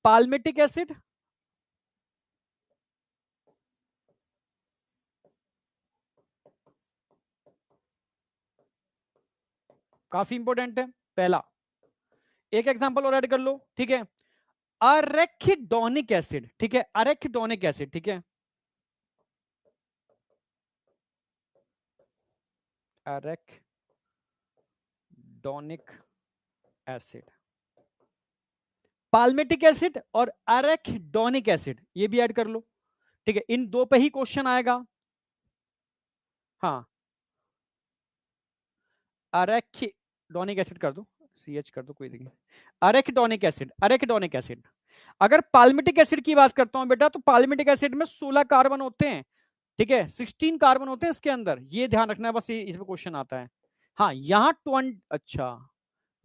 पाल्मिटिक एसिड, काफी इंपॉर्टेंट है पहला। एक एग्जांपल और ऐड कर लो, ठीक है। अरेखिडोनिक एसिड, ठीक है, अरेखिडोनिक एसिड, ठीक है, अरेखिडोनिक एसिड, पाल्मेटिक एसिड और अरेखिडोनिक एसिड, ये भी ऐड कर लो, ठीक है। इन दो पे ही क्वेश्चन आएगा। हाँ, अरेखिडोनिक एसिड कर दो, CH कर दो, कोई दिक्कत नहीं। अरेखिडोनिक एसिड, अरेखिडोनिक एसिड। अगर पाल्मिटिक एसिड की बात करता हूं बेटा, तो पाल्मिटिक एसिड में 16 कार्बन होते हैं, ठीक है, 16 कार्बन होते हैं इसके अंदर, ये ध्यान रखना है बस, ये इसमें क्वेश्चन आता है। हाँ, यहाँ 20, अच्छा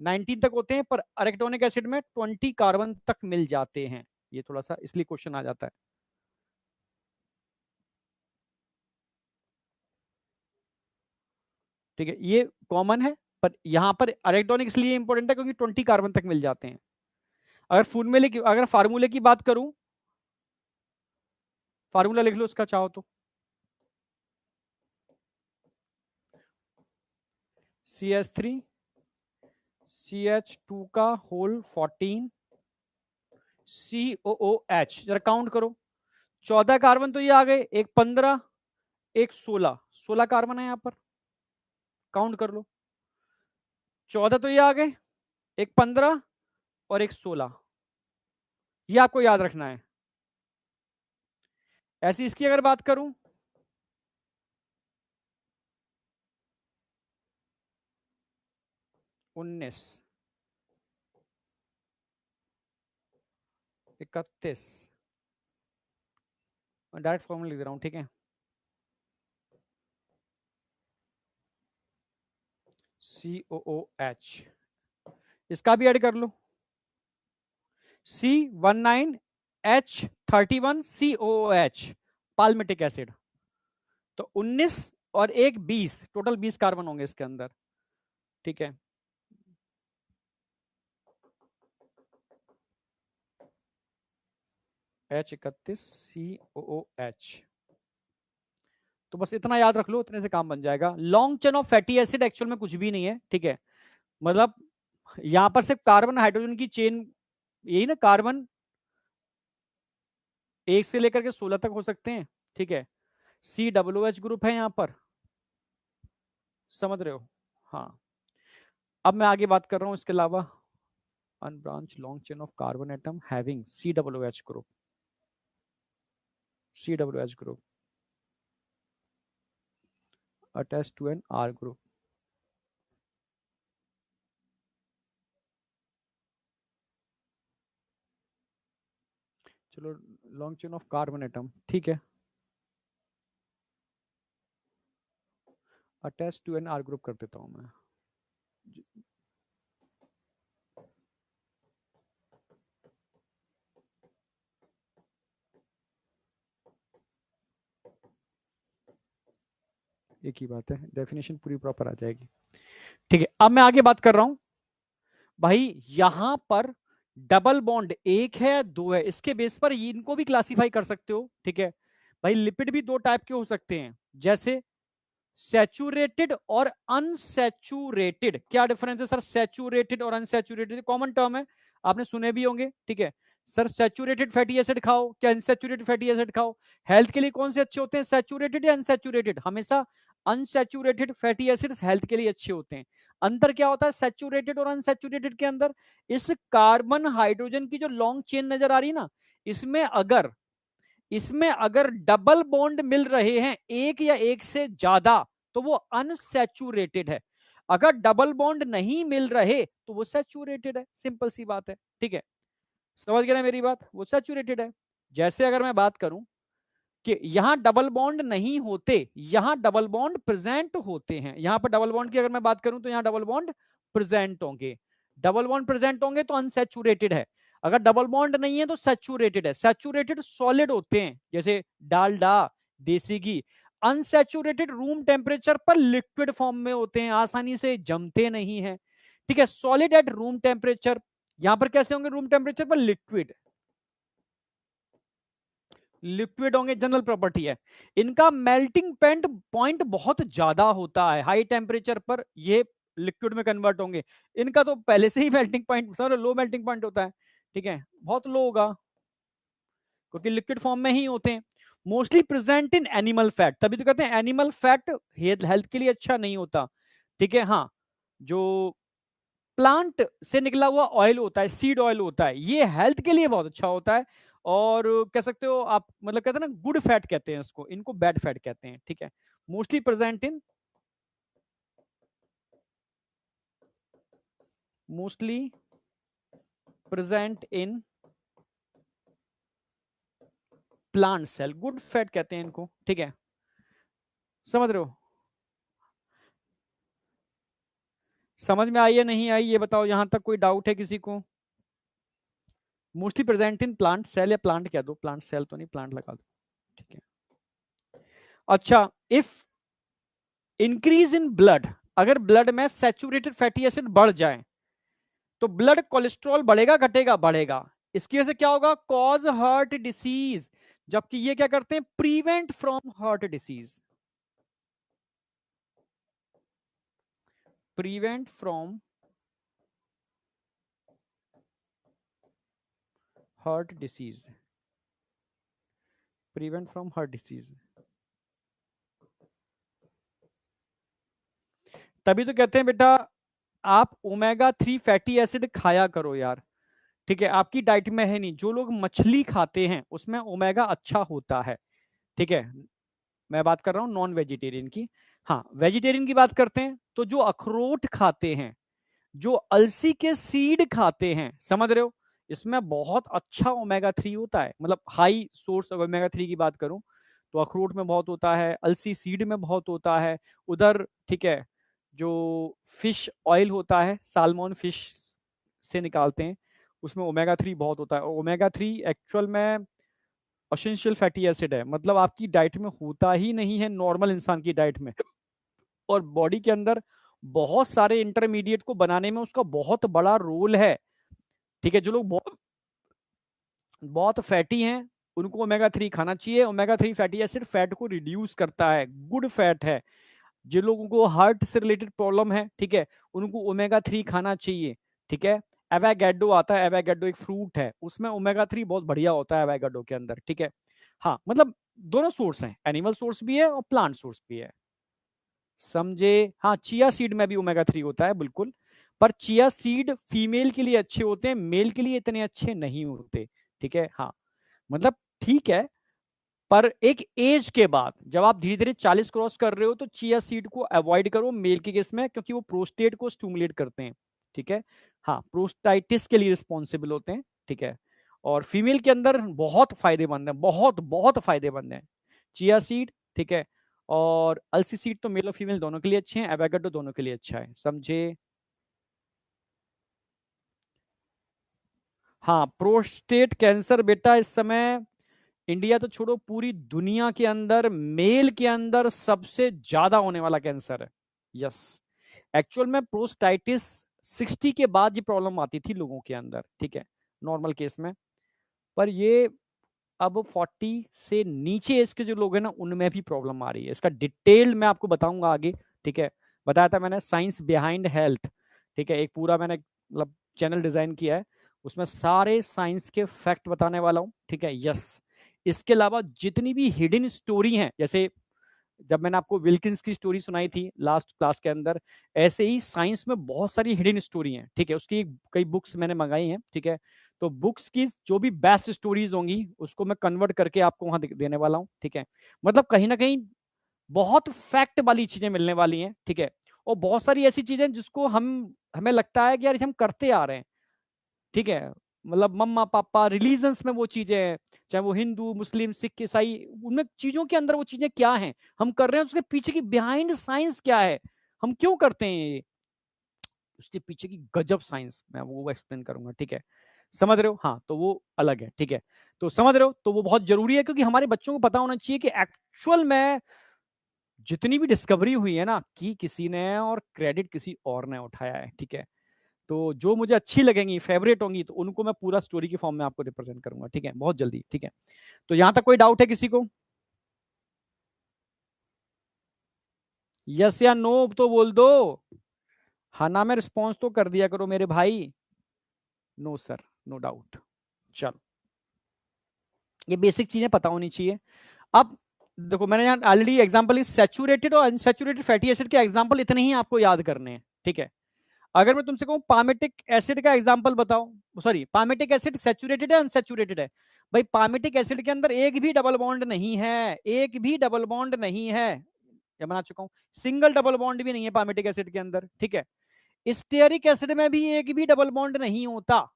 19 तक होते हैं, पर अरेक्टोनिक एसिड में 20 कार्बन तक मिल जाते हैं, ये थोड़ा सा इसलिए क्वेश्चन आ जाता है। ठीक है, ये कॉमन है, पर यहां पर अरेक्टोनिक इसलिए इंपॉर्टेंट है क्योंकि 20 कार्बन तक मिल जाते हैं। अगर फॉर्मूले की, अगर फार्मूले की बात करूं, फार्मूला लिख लो उसका चाहो तो, CH3 CH2 का होल 14 COOH, जरा काउंट करो, 14 कार्बन तो ये आ गए, एक 15, एक 16, 16 कार्बन है यहां पर, काउंट कर लो, 14 तो ये आ गए, एक 15 और एक 16, ये आपको याद रखना है। ऐसी इसकी अगर बात करूं, 19, 31, डायरेक्ट फॉर्मूला लिख दे रहा हूं, ठीक है, COOH, इसका भी ऐड कर लो, C19H31 COOH, पाल्मिटिक एसिड। तो 19 और एक 20, टोटल 20 कार्बन होंगे इसके अंदर, ठीक है। H31 COOH, तो बस इतना याद रख लो, इतने से काम बन जाएगा। Long chain of fatty acid actual में कुछ भी नहीं है, ठीक है, मतलब यहां पर सिर्फ कार्बन हाइड्रोजन की चेन, यही ना, कार्बन एक से लेकर के 16 तक हो सकते हैं, ठीक है। COOH ग्रुप है यहां पर, समझ रहे हो। हाँ, अब मैं आगे बात कर रहा हूं इसके अलावा, unbranch long chain of carbon atom having COOH group, COOH group attach to an R group. चलो, long chain of carbon atom, ठीक है, attach to an R group कर देता हूं मैं। एक ही बात है, डेफिनेशन पूरी प्रॉपर आ जाएगी, ठीक है। अब मैं आगे बात कर रहा हूं भाई, यहां पर डबल बॉन्ड एक है, दो है, इसके बेस पर इनको भी क्लासिफाई कर सकते हो, ठीक है। भाई लिपिड भी दो टाइप के हो सकते हैं, जैसे सैचुरेटेड और अनसैचुरेटेड। क्या डिफरेंस है सर, सैचुरेटेड और अनसैचुरेटेड, कॉमन टर्म है, आपने सुने भी होंगे, ठीक है। सर सैचुरेटेड फैटी एसिड खाओ क्या अनसैचुरेटेड फैटी एसिड खाओ, हेल्थ के लिए कौन से अच्छे होते हैं, सैचुरेटेड या अनसैचुरेटेड, हमेशा अनसैचुरेटेड फैटी एसिड्स हेल्थ के लिए अच्छे होते हैं। अंतर क्या होता है सैचुरेटेड और अनसैचुरेटेड के अंदर, इस कार्बन हाइड्रोजन की जो लॉन्ग चेन नजर आ रही ना, इसमें अगर डबल बॉन्ड मिल रहे हैं एक या एक से ज्यादा, तो वो अनसैचुरेटेड है। अगर डबल बॉन्ड नहीं मिल रहे तो वो सैचुरेटेड है, सिंपल सी बात है, ठीक है। समझ गए ना मेरी बात, वो सैचुरेटेड है। जैसे अगर मैं बात करूं कि यहां डबल बॉन्ड नहीं होते, यहां डबल बॉन्ड प्रेजेंट होते हैं, यहां पर डबल बॉन्ड की अगर मैं बात करूं तो यहां डबल बॉन्ड प्रेजेंट होंगे। डबल बॉन्ड प्रेजेंट होंगे तो अनसैचुरेटेड है, अगर डबल बॉन्ड नहीं है तो सैचुरेटेड है। सैचुरेटेड सॉलिड होते हैं जैसे डालडा, देसी घी। अनसैचुरेटेड रूम टेम्परेचर पर लिक्विड फॉर्म में होते हैं, आसानी से जमते नहीं है, ठीक है। सॉलिड एट रूम टेम्परेचर, यहां पर कैसे होंगे, रूम टेम्परेचर पर लिक्विड, लिक्विड होंगे, जनरल प्रॉपर्टी है। इनका मेल्टिंग पॉइंट बहुत ज्यादा होता है, हाई टेम्परेचर पर ये लिक्विड में कन्वर्ट होंगे। इनका तो पहले से ही melting point sir low melting point होता है, ठीक है, बहुत लो होगा क्योंकि लिक्विड फॉर्म में ही होते हैं। Mostly present in animal fat, तभी तो कहते हैं एनिमल फैट हेल्थ के लिए अच्छा नहीं होता, ठीक है। हाँ, जो प्लांट से निकला हुआ ऑयल होता है, सीड ऑयल होता है, ये हेल्थ के लिए बहुत अच्छा होता है। और कह सकते हो आप, मतलब कहते हैं ना गुड फैट कहते हैं इसको, इनको बैड फैट कहते हैं, ठीक है। Mostly present in, mostly present in plant cell, good fat कहते हैं इनको, ठीक है। समझ रहे हो, समझ में आई या नहीं आई ये बताओ, यहां तक कोई डाउट है किसी को। Mostly present in plant cell, या प्लांट कह दो, प्लांट सेल तो नहीं, प्लांट लगा दो, ठीक है। अच्छा, इफ इंक्रीज इन ब्लड, अगर ब्लड में सैचुरेटेड फैटी एसिड बढ़ जाए तो ब्लड कोलेस्ट्रॉल बढ़ेगा घटेगा, बढ़ेगा। इसकी वजह से क्या होगा, कॉज हार्ट डिसीज, जबकि ये क्या करते हैं, prevent from heart disease, prevent from heart disease, prevent from heart disease. तभी तो कहते हैं बेटा आप ओमेगा 3 फैटी एसिड खाया करो यार, ठीक है। आपकी डाइट में है नहीं, जो लोग मछली खाते हैं उसमें ओमेगा अच्छा होता है, ठीक है। मैं बात कर रहा हूं नॉन वेजिटेरियन की। हाँ, वेजिटेरियन की बात करते हैं तो जो अखरोट खाते हैं, जो अलसी के सीड खाते हैं, समझ रहे हो, इसमें बहुत अच्छा ओमेगा 3 होता है, मतलब हाई सोर्स ऑफ ओमेगा 3 की बात करूं तो अखरोट में बहुत होता है, अलसी सीड में बहुत होता है उधर, ठीक है। जो फिश ऑयल होता है, साल्मोन फिश से निकालते हैं, उसमें ओमेगा 3 बहुत होता है। और ओमेगा 3 एक्चुअल में एसेंशियल फैटी एसिड है, मतलब आपकी डाइट में होता ही नहीं है नॉर्मल इंसान की डाइट में, और बॉडी के अंदर बहुत सारे इंटरमीडिएट को बनाने में उसका बहुत बड़ा रोल है, ठीक है। जो लोग बहुत बहुत फैटी हैं उनको ओमेगा 3 खाना चाहिए। ओमेगा 3 फैटी एसिड फैट को रिड्यूस करता है, गुड फैट है। जिन लोगों को हार्ट से रिलेटेड प्रॉब्लम है, ठीक है, उनको ओमेगा 3 खाना चाहिए, ठीक है। एवागैडो आता है, एवागैडो एक फ्रूट है, उसमें ओमेगा 3 बहुत बढ़िया होता है एवागैडो के अंदर, ठीक है। हाँ, मतलब दोनों सोर्स हैं, एनिमल सोर्स भी है और प्लांट सोर्स भी है, समझे। हाँ, चिया सीड में भी ओमेगा 3 होता है बिल्कुल, पर चिया सीड फीमेल के लिए अच्छे होते हैं, मेल के लिए इतने अच्छे नहीं होते, ठीक है। हाँ, मतलब ठीक है, पर एक एज के बाद जब आप धीरे धीरे 40 क्रॉस कर रहे हो तो चिया सीड को अवॉइड करो मेल के केस में, क्योंकि वो प्रोस्टेट को स्टिमुलेट करते हैं, ठीक है। हाँ, प्रोस्टाइटिस के लिए रिस्पॉन्सिबल होते हैं, ठीक है। और फीमेल के अंदर बहुत फायदेमंद है, बहुत बहुत फायदेमंद है चिया सीड, ठीक है। और अलसी सीड तो मेल और फीमेल दोनों के लिए अच्छे हैं, एवाकाडो दोनों के लिए अच्छा है, समझे। हाँ, प्रोस्टेट कैंसर बेटा इस समय इंडिया तो छोड़ो, पूरी दुनिया के अंदर मेल के अंदर सबसे ज्यादा होने वाला कैंसर है, यस। एक्चुअल में प्रोस्टाइटिस 60 के बाद ये प्रॉब्लम आती थी लोगों के अंदर, ठीक है, नॉर्मल केस में। पर ये अब 40 से नीचे एज के जो लोग हैं ना, उनमें भी प्रॉब्लम आ रही है। इसका डिटेल मैं आपको बताऊंगा आगे, ठीक है। बताया था मैंने साइंस बिहाइंड हेल्थ, ठीक है, एक पूरा मैंने मतलब चैनल डिजाइन किया है, उसमें सारे साइंस के फैक्ट बताने वाला हूँ, ठीक है, यस। इसके अलावा जितनी भी हिडन स्टोरी हैं, जैसे जब मैंने आपको विल्किंस की स्टोरी सुनाई थी लास्ट क्लास के अंदर, ऐसे ही साइंस में बहुत सारी हिडन स्टोरी हैं, ठीक है। उसकी कई बुक्स मैंने मंगाई हैं, ठीक है। तो बुक्स की जो भी बेस्ट स्टोरीज होंगी उसको मैं कन्वर्ट करके आपको वहां देने वाला हूँ, ठीक है। मतलब कहीं ना कहीं बहुत फैक्ट वाली चीजें मिलने वाली हैं, ठीक है। और बहुत सारी ऐसी चीजें जिसको हमें लगता है कि यार हम करते आ रहे हैं, ठीक है। मतलब मम्मा पापा रिलीजन्स में वो चीजें हैं, चाहे वो हिंदू मुस्लिम सिख ईसाई, उनमें चीजों के अंदर वो चीजें क्या हैं, हम कर रहे हैं, उसके पीछे की बिहाइंड साइंस क्या है, हम क्यों करते हैं ये, उसके पीछे की गजब साइंस मैं वो एक्सप्लेन करूंगा, ठीक है। समझ रहे हो? हाँ, तो वो अलग है, ठीक है। तो समझ रहे हो, तो वो बहुत जरूरी है, क्योंकि हमारे बच्चों को पता होना चाहिए कि एक्चुअल में जितनी भी डिस्कवरी हुई है ना, की किसी ने और क्रेडिट किसी और ने उठाया है, ठीक है। तो जो मुझे अच्छी लगेंगी, फेवरेट होंगी, तो उनको मैं पूरा स्टोरी की फॉर्म में आपको रिप्रेजेंट करूंगा, ठीक है, बहुत जल्दी, ठीक है। तो यहां तक कोई डाउट है किसी को? यस या नो तो बोल दो। हाँ ना में रिस्पॉन्स तो कर दिया करो मेरे भाई। No sir, no doubt. चलो, ये बेसिक चीजें पता होनी चाहिए। अब देखो, मैंने यहाँ ऑलरेडी एग्जांपल इस सैचुरेटेड और अनसैचुरेटेड फैटी एसिड के एग्जांपल इतने ही आपको याद करने हैं, ठीक है। अगर मैं तुमसे कहूं पामेटिक एसिड का एग्जांपल बताओ, सॉरी, पामेटिक एसिड सैचुरेटेड है अनसैचुरेटेड है? भाई पामेटिक एसिड के अंदर एक भी डबल बॉन्ड नहीं है, एक भी डबल बॉन्ड नहीं है, ये बना चुका हूं। सिंगल डबल बॉन्ड भी नहीं है पामेटिक एसिड के अंदर, ठीक है। स्टेरिक एसिड में भी एक भी डबल बॉन्ड नहीं होता।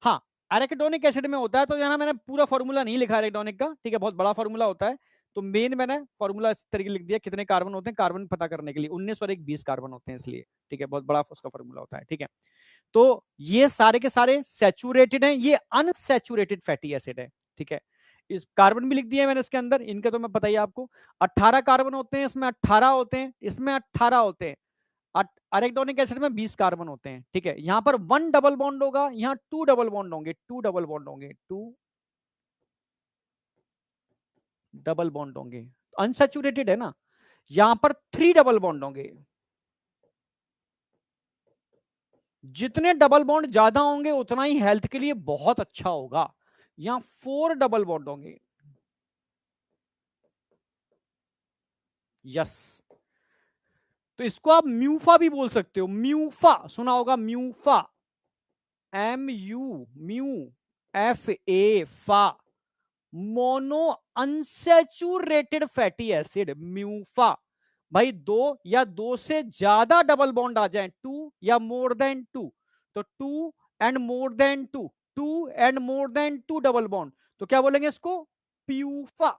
हाँ, एराकिडोनिक एसिड में होता है, तो यहाँ मैंने पूरा फॉर्मूला नहीं लिखा एराकिडोनिक का, ठीक है, बहुत बड़ा फॉर्मूला होता है। तो मेन मैंने फॉर्मूला इस तरीके लिख दिया, कितने कार्बन होते हैं, कार्बन पता करने के लिए 19 और एक 20 कार्बन होते हैं इसलिए, ठीक है, बहुत बड़ा उसका फॉर्मूला होता है, ठीक है। तो ये सारे के सारे सैचुरेटेड हैं, ये अनसैचुरेटेड फैटी एसिड है, ठीक है। इस कार्बन भी लिख दिया मैंने इसके अंदर, इनका तो मैं पता ही आपको, 18 कार्बन होते हैं, इसमें 18 होते हैं, इसमें 18 होते हैं। अरेक्डोनिक एसिड में 20 कार्बन होते हैं, ठीक है। यहां पर 1 डबल बॉन्ड होगा, यहां 2 डबल बॉन्ड होंगे, 2 डबल बॉन्ड होंगे, 2 डबल बॉन्ड होंगे, अनसैचुरेटेड है ना। यहां पर 3 डबल बॉन्ड होंगे, जितने डबल बॉन्ड ज्यादा होंगे उतना ही हेल्थ के लिए बहुत अच्छा होगा। यहां 4 डबल बॉन्ड होंगे। यस, तो इसको आप म्यूफा भी बोल सकते हो, म्यूफा सुना होगा, MUFA, M U, mu, F A, fa, mono unsaturated fatty acid, MUFA. भाई दो या दो से ज्यादा डबल बॉन्ड आ जाए, टू या मोर देन टू, तो two and more than two, two and more than two double bond, तो क्या बोलेंगे इसको? PUFA,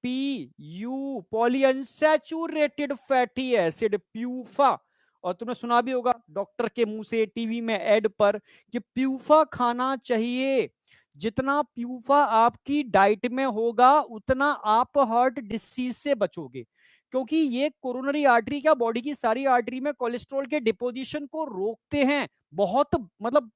P U, polyunsaturated fatty acid, PUFA. और तुमने सुना भी होगा डॉक्टर के मुंह से, टीवी में एड पर, कि प्यूफा खाना चाहिए। जितना प्यूफा आपकी डाइट में होगा उतना आप हार्ट डिसीज से बचोगे, क्योंकि ये कोरोनरी आर्टरी क्या, बॉडी की सारी आर्टरी में कोलेस्ट्रॉल के डिपोजिशन को रोकते हैं, बहुत मतलब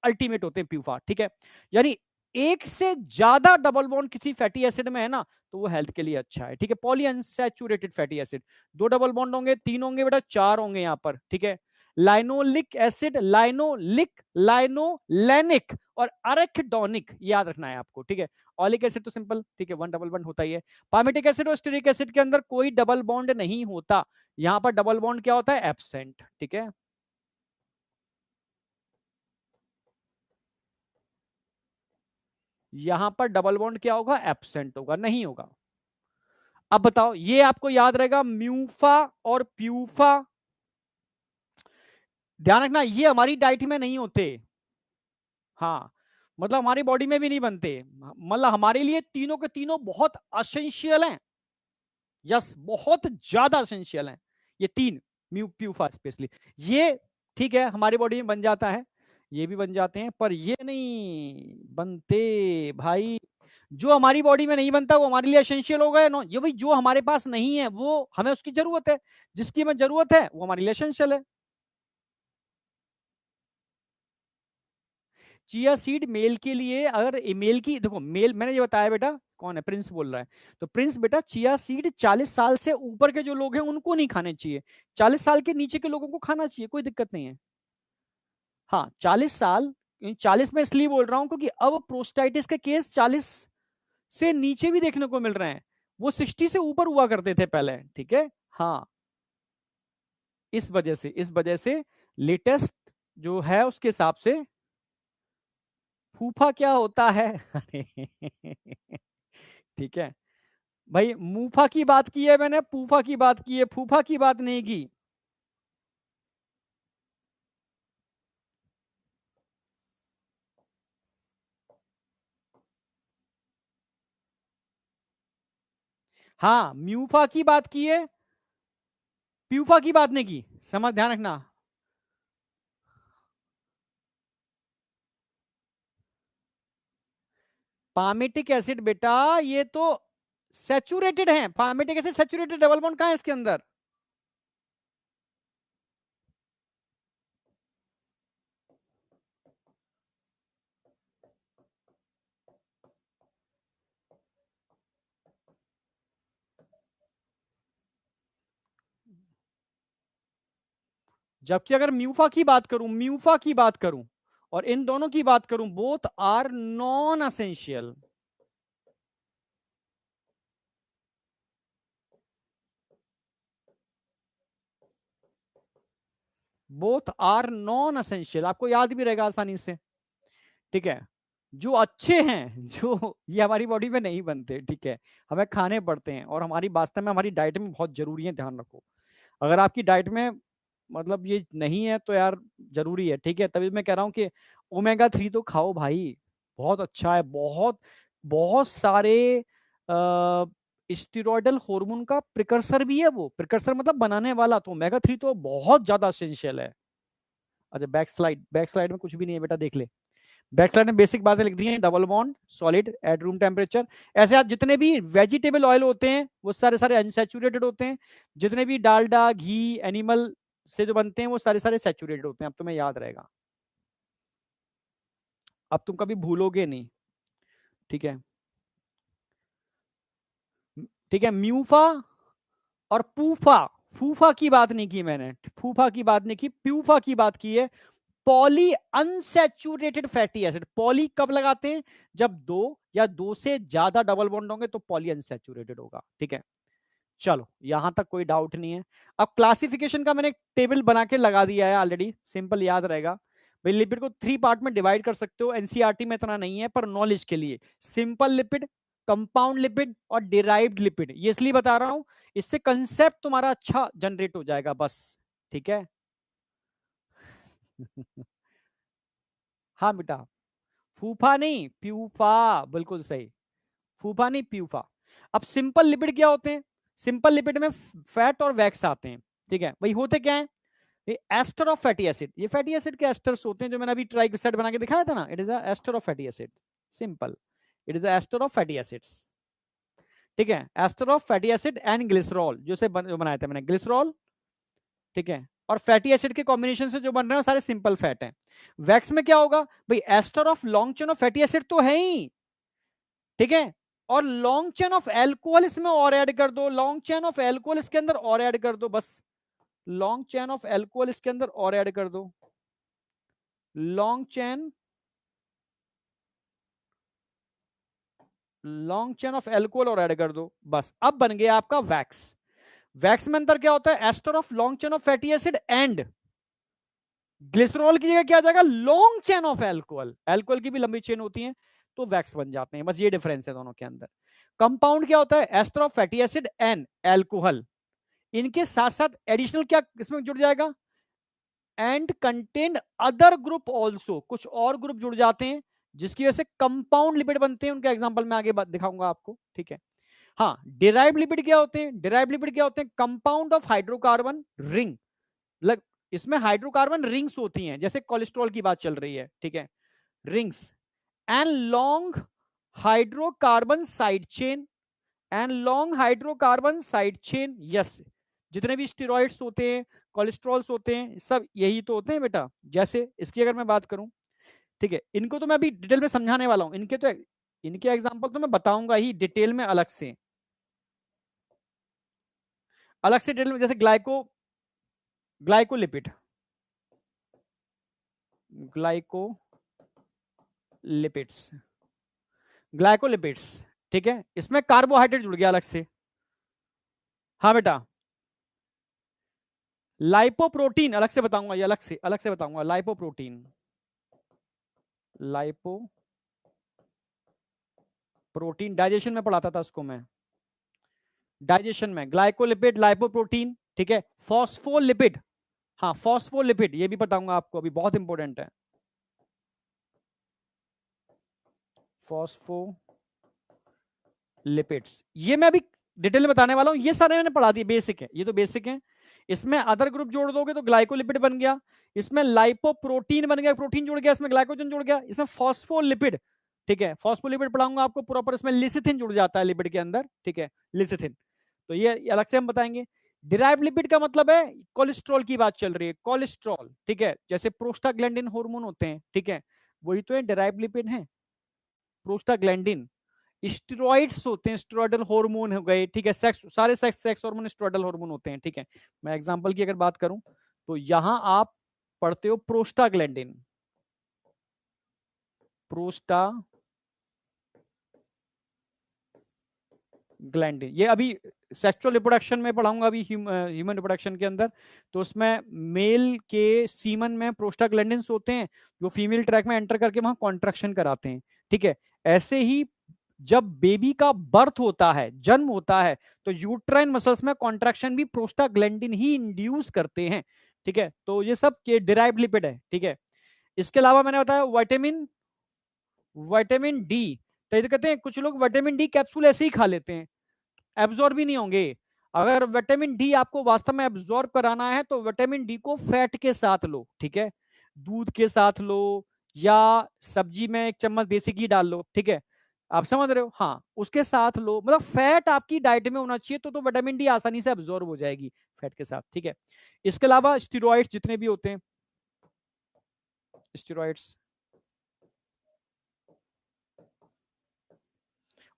अल्टीमेट होते हैं प्यूफा, ठीक है। यानी एक से ज्यादा डबल बॉन्ड किसी फैटी एसिड में है ना, तो वो हेल्थ के लिए अच्छा है, ठीक है। Poly unsaturated fatty acid, 2 double bond होंगे, 3 होंगे बेटा, 4 होंगे यहां पर, ठीक है। लाइनोलिक एसिड, लाइनोलिक, लाइनोलेनिक और अरेकिडोनिक, याद रखना है आपको, ठीक है। ऑलिक एसिड तो सिंपल, ठीक है, 1 डबल बॉन्ड होता ही है। पामेटिक एसिड और स्टेरिक एसिड के अंदर कोई डबल बॉन्ड नहीं होता, यहां पर डबल बॉन्ड क्या होता है? एब्सेंट, ठीक है। यहां पर डबल बॉन्ड क्या होगा? एब्सेंट होगा, नहीं होगा। अब बताओ, ये आपको याद रहेगा, म्यूफा और प्यूफा, ध्यान रखना, ये हमारी डाइट में नहीं होते। हाँ, मतलब हमारी बॉडी में भी नहीं बनते, मतलब हमारे लिए तीनों के तीनों बहुत असेंशियल हैं। यस, बहुत ज्यादा असेंशियल हैं ये तीन, म्यू प्यूफा स्पेशली। ये ठीक है, हमारी बॉडी में बन जाता है, ये भी बन जाते हैं, पर ये नहीं बनते भाई। जो हमारी बॉडी में नहीं बनता वो हमारे लिए एसेंशियल हो गया नो, ये भाई जो हमारे पास नहीं है वो हमें उसकी जरूरत है, जिसकी हमें जरूरत है वो हमारे लिए एसेंशियल है। चिया सीड मेल के लिए, अगर मेल की देखो, मेल मैंने ये बताया बेटा, कौन है? प्रिंस बोल रहा है। तो प्रिंस बेटा, चिया सीड 40 साल से ऊपर के जो लोग हैं उनको नहीं खाने चाहिए, 40 साल के नीचे के लोगों को खाना चाहिए, कोई दिक्कत नहीं है। हाँ, 40 साल, 40 में इसलिए बोल रहा हूं क्योंकि अब प्रोस्टाइटिस के केस 40 से नीचे भी देखने को मिल रहे हैं, वो 60 से ऊपर हुआ करते थे पहले, ठीक है। हाँ, इस वजह से लेटेस्ट जो है उसके हिसाब से, फूफा क्या होता है? ठीक है, भाई मूफा की बात की है मैंने, पूफा की बात की है, फूफा की बात नहीं की। हाँ म्यूफा की बात की है, प्यूफा की बात नहीं की, समझ ध्यान रखना। पामेटिक एसिड बेटा ये तो सैचुरेटेड है, palmitic acid saturated, double bond कहां है इसके अंदर? जबकि अगर म्यूफा की बात करूं, म्यूफा की बात करूं और इन दोनों की बात करूं, both are non essential. Both are non essential, आपको याद भी रहेगा आसानी से। ठीक है, जो अच्छे हैं, जो ये हमारी बॉडी में नहीं बनते, ठीक है, हमें खाने पड़ते हैं और हमारी वास्तव में हमारी डाइट में बहुत जरूरी है, ध्यान रखो। अगर आपकी डाइट में मतलब ये नहीं है तो यार जरूरी है, ठीक है, तभी मैं कह रहा हूँ कि ओमेगा 3 तो खाओ भाई, बहुत अच्छा है, बहुत बहुत सारे स्टीरोइडल हार्मोन का प्रिकर्सर भी है, वो प्रिकर्सर मतलब बनाने वाला, तो ओमेगा 3 तो बहुत ज्यादा एसेंशियल है। अच्छा बैक स्लाइड में कुछ भी नहीं है बेटा, देख ले। बैक साइड में बेसिक बातें लिख दी हैं, double bond, solid at room temperature. ऐसे आप जितने भी वेजिटेबल ऑयल होते हैं वो सारे सारे अनसैचुरेटेड होते हैं, जितने भी डालडा घी एनिमल से जो बनते हैं वो सारे सारे सैचुरेटेड होते हैं, अब तुम्हें याद रहेगा, अब तुम कभी भूलोगे नहीं। ठीक है, ठीक है, म्यूफा और पूफा, फूफा की बात नहीं की मैंने, फूफा की बात नहीं की, प्यूफा की बात की है। Poly unsaturated fatty acid, poly कब लगाते हैं? जब दो या दो से ज्यादा डबल बॉन्ड होंगे तो पॉली अनसैचुरेटेड होगा, ठीक है। चलो यहां तक कोई डाउट नहीं है। अब क्लासिफिकेशन का मैंने एक टेबल बना के लगा दिया है ऑलरेडी, सिंपल याद रहेगा भाई। लिपिड को 3 पार्ट में डिवाइड कर सकते हो, एनसीईआरटी में इतना नहीं है पर नॉलेज के लिए। सिंपल लिपिड, कंपाउंड लिपिड और डिराइव्ड लिपिड, ये इसलिए बता रहा हूं, इससे कंसेप्ट तुम्हारा अच्छा जनरेट हो जाएगा बस, ठीक है। हाँ बेटा, फूफा नहीं प्यूफा, बिल्कुल सही, फूफा नहीं प्यूफा। अब सिंपल लिपिड क्या होते हैं? सिंपल लिपिड में फैट और वैक्स आते हैं, ठीक है भाई। होते क्या है? ये एस्टर ऑफ फैटी एसिड, ये फैटी एसिड के एस्टर्स होते हैं, जो मैंने अभी ट्राइग्लिसराइड बना के दिखाया था ना, it is a ester of fatty acid, simple, it is a ester of fatty acids, ठीक है। Ester of fatty acid and glycerol, जो से बनाया था मैंने, ग्लिसरॉल, ठीक है। और फैटी एसिड के कॉम्बिनेशन से जो बन रहे हैं सारे सिंपल फैट हैं। वैक्स में क्या होगा भाई? Ester of long chain of fatty acid तो है ही, ठीक है, और लॉन्ग चेन ऑफ एल्कोहल इसमें और ऐड कर दो, लॉन्ग चेन ऑफ एल्कोहल इसके अंदर और ऐड कर दो, बस लॉन्ग चेन ऑफ एल्कोहल इसके अंदर और ऐड कर दो, long chain, long chain of alcohol और ऐड कर दो, बस अब बन गया आपका वैक्स। वैक्स में अंदर क्या होता है? Ester of long chain of fatty acid and glycerol की जगह क्या आ जाएगा? Long chain of alcohol, alcohol की भी लंबी चेन होती है तो वैक्स बन जाते हैं, बस ये डिफरेंस है दोनों के अंदर। कंपाउंड क्या होता है? Ester of fatty acid and alcohol, इनके साथ साथ एडिशनल क्या इसमें जुड़ जाएगा? And contain other group also, कुछ और ग्रुप जुड़ जाते हैं जिसकी वजह से कंपाउंड लिपिड बनते हैं, उनका एग्जांपल मैं आगे दिखाऊंगा आपको, ठीक है। हाँ, डिराइव लिपिड क्या होते हैं? डिराइव लिपिड क्या होते हैं? कंपाउंड ऑफ हाइड्रोकार्बन रिंग, लग इसमें हाइड्रोकार्बन रिंग्स होती हैं, जैसे कोलेस्ट्रॉल की बात चल रही है, ठीक है, rings and long hydrocarbon side chain, and long hydrocarbon side chain, yes, जितने भी स्टेरॉइड्स होते हैं, कोलेस्ट्रॉल्स होते हैं, सब यही तो होते हैं बेटा। जैसे इसकी अगर मैं बात करूं, ठीक है, इनको तो मैं अभी डिटेल में समझाने वाला हूं, इनके तो इनके एग्जांपल तो मैं बताऊंगा ही डिटेल में, अलग से, अलग से डिटेल में, जैसे ग्लाइकोलिपिड, ग्लाइकोलिपिड्स, ग्लाइकोलिपिड्स, ठीक है, इसमें कार्बोहाइड्रेट जुड़ गया अलग से। हाँ बेटा, लाइपोप्रोटीन अलग से बताऊंगा, ये अलग से बताऊंगा, लाइपोप्रोटीन, लाइपो प्रोटीन डाइजेशन में पढ़ाता था उसको मैं, डाइजेशन में ग्लाइकोलिपिड, लाइपोप्रोटीन, ठीक है, फॉस्फोलिपिड, हाँ फॉस्फोलिपिड ये भी बताऊंगा आपको अभी, बहुत इंपॉर्टेंट है। फॉस्फोलिपिड्स ये मैं अभी डिटेल में बताने वाला हूं, ये सारे मैंने पढ़ा दिए, बेसिक है, ये तो बेसिक है। इसमें अदर ग्रुप जोड़ दोगे तो ग्लाइकोलिपिड बन गया, इसमें लाइपोप्रोटीन बन गया, प्रोटीन जुड़ गया, इसमें ग्लाइकोजन जुड़ गया, इसमें फॉस्फोलिपिड, ठीक है, फॉस्फोलिपिड पढ़ाऊंगा आपको प्रॉपर, इसमें लिसिथिन जुड़ जाता है लिपिड के अंदर, ठीक है, लिसिथिन, तो ये अलग से हम बताएंगे। डिराइव्ड लिपिड का मतलब है कोलेस्ट्रॉल की बात चल रही है, कोलेस्ट्रॉल, ठीक है, जैसे प्रोस्टाग्लैंडिन हार्मोन होते हैं, ठीक है, वही तो है डिराइव्ड लिपिड है, प्रोस्टाग्लैंडिन। स्टेरॉइड्स होते हैं, स्टेरॉइडल हार्मोन हो गए, ठीक है, सेक्स, सारे सेक्स हार्मोन स्टेरॉइडल हार्मोन होते हैं, ठीक है। मैं एग्जांपल की अगर बात करूं तो यहां आप पढ़ते हो प्रोस्टाग्लैंडिन, प्रोस्टाग्लैंडिन, ये अभी सेक्सुअल रिप्रोडक्शन में पढ़ाऊंगा अभी, ह्यूमन रिप्रोडक्शन के अंदर, तो उसमें मेल के सीमन में प्रोस्टाग्लैंडिन्स होते हैं जो फीमेल ट्रैक में एंटर करके वहां कॉन्ट्रैक्शन कराते हैं, ठीक है। ऐसे ही जब बेबी का बर्थ होता है, जन्म होता है, तो यूट्राइन मसल्स में कॉन्ट्रैक्शन भी प्रोस्टाग्लैंडिन ही इंड्यूस करते हैं, ठीक है। तो ये सब के डिराइव्ड लिपिड है, ठीक है। इसके अलावा मैंने बताया विटामिन, विटामिन डी, तो कहते हैं कुछ लोग विटामिन डी कैप्सूल ऐसे ही खा लेते हैं, एब्जॉर्ब भी नहीं होंगे। अगर विटामिन डी आपको वास्तव में एब्जॉर्ब कराना है तो विटामिन डी को फैट के साथ लो, ठीक है, दूध के साथ लो, या सब्जी में एक चम्मच देसी घी डाल लो, ठीक है, आप समझ रहे हो, हाँ उसके साथ लो, मतलब फैट आपकी डाइट में होना चाहिए, तो विटामिन डी आसानी से एब्जॉर्ब हो जाएगी फैट के साथ, ठीक है। इसके अलावा स्टेरॉइड्स जितने भी होते हैं, स्टेरॉइड्स,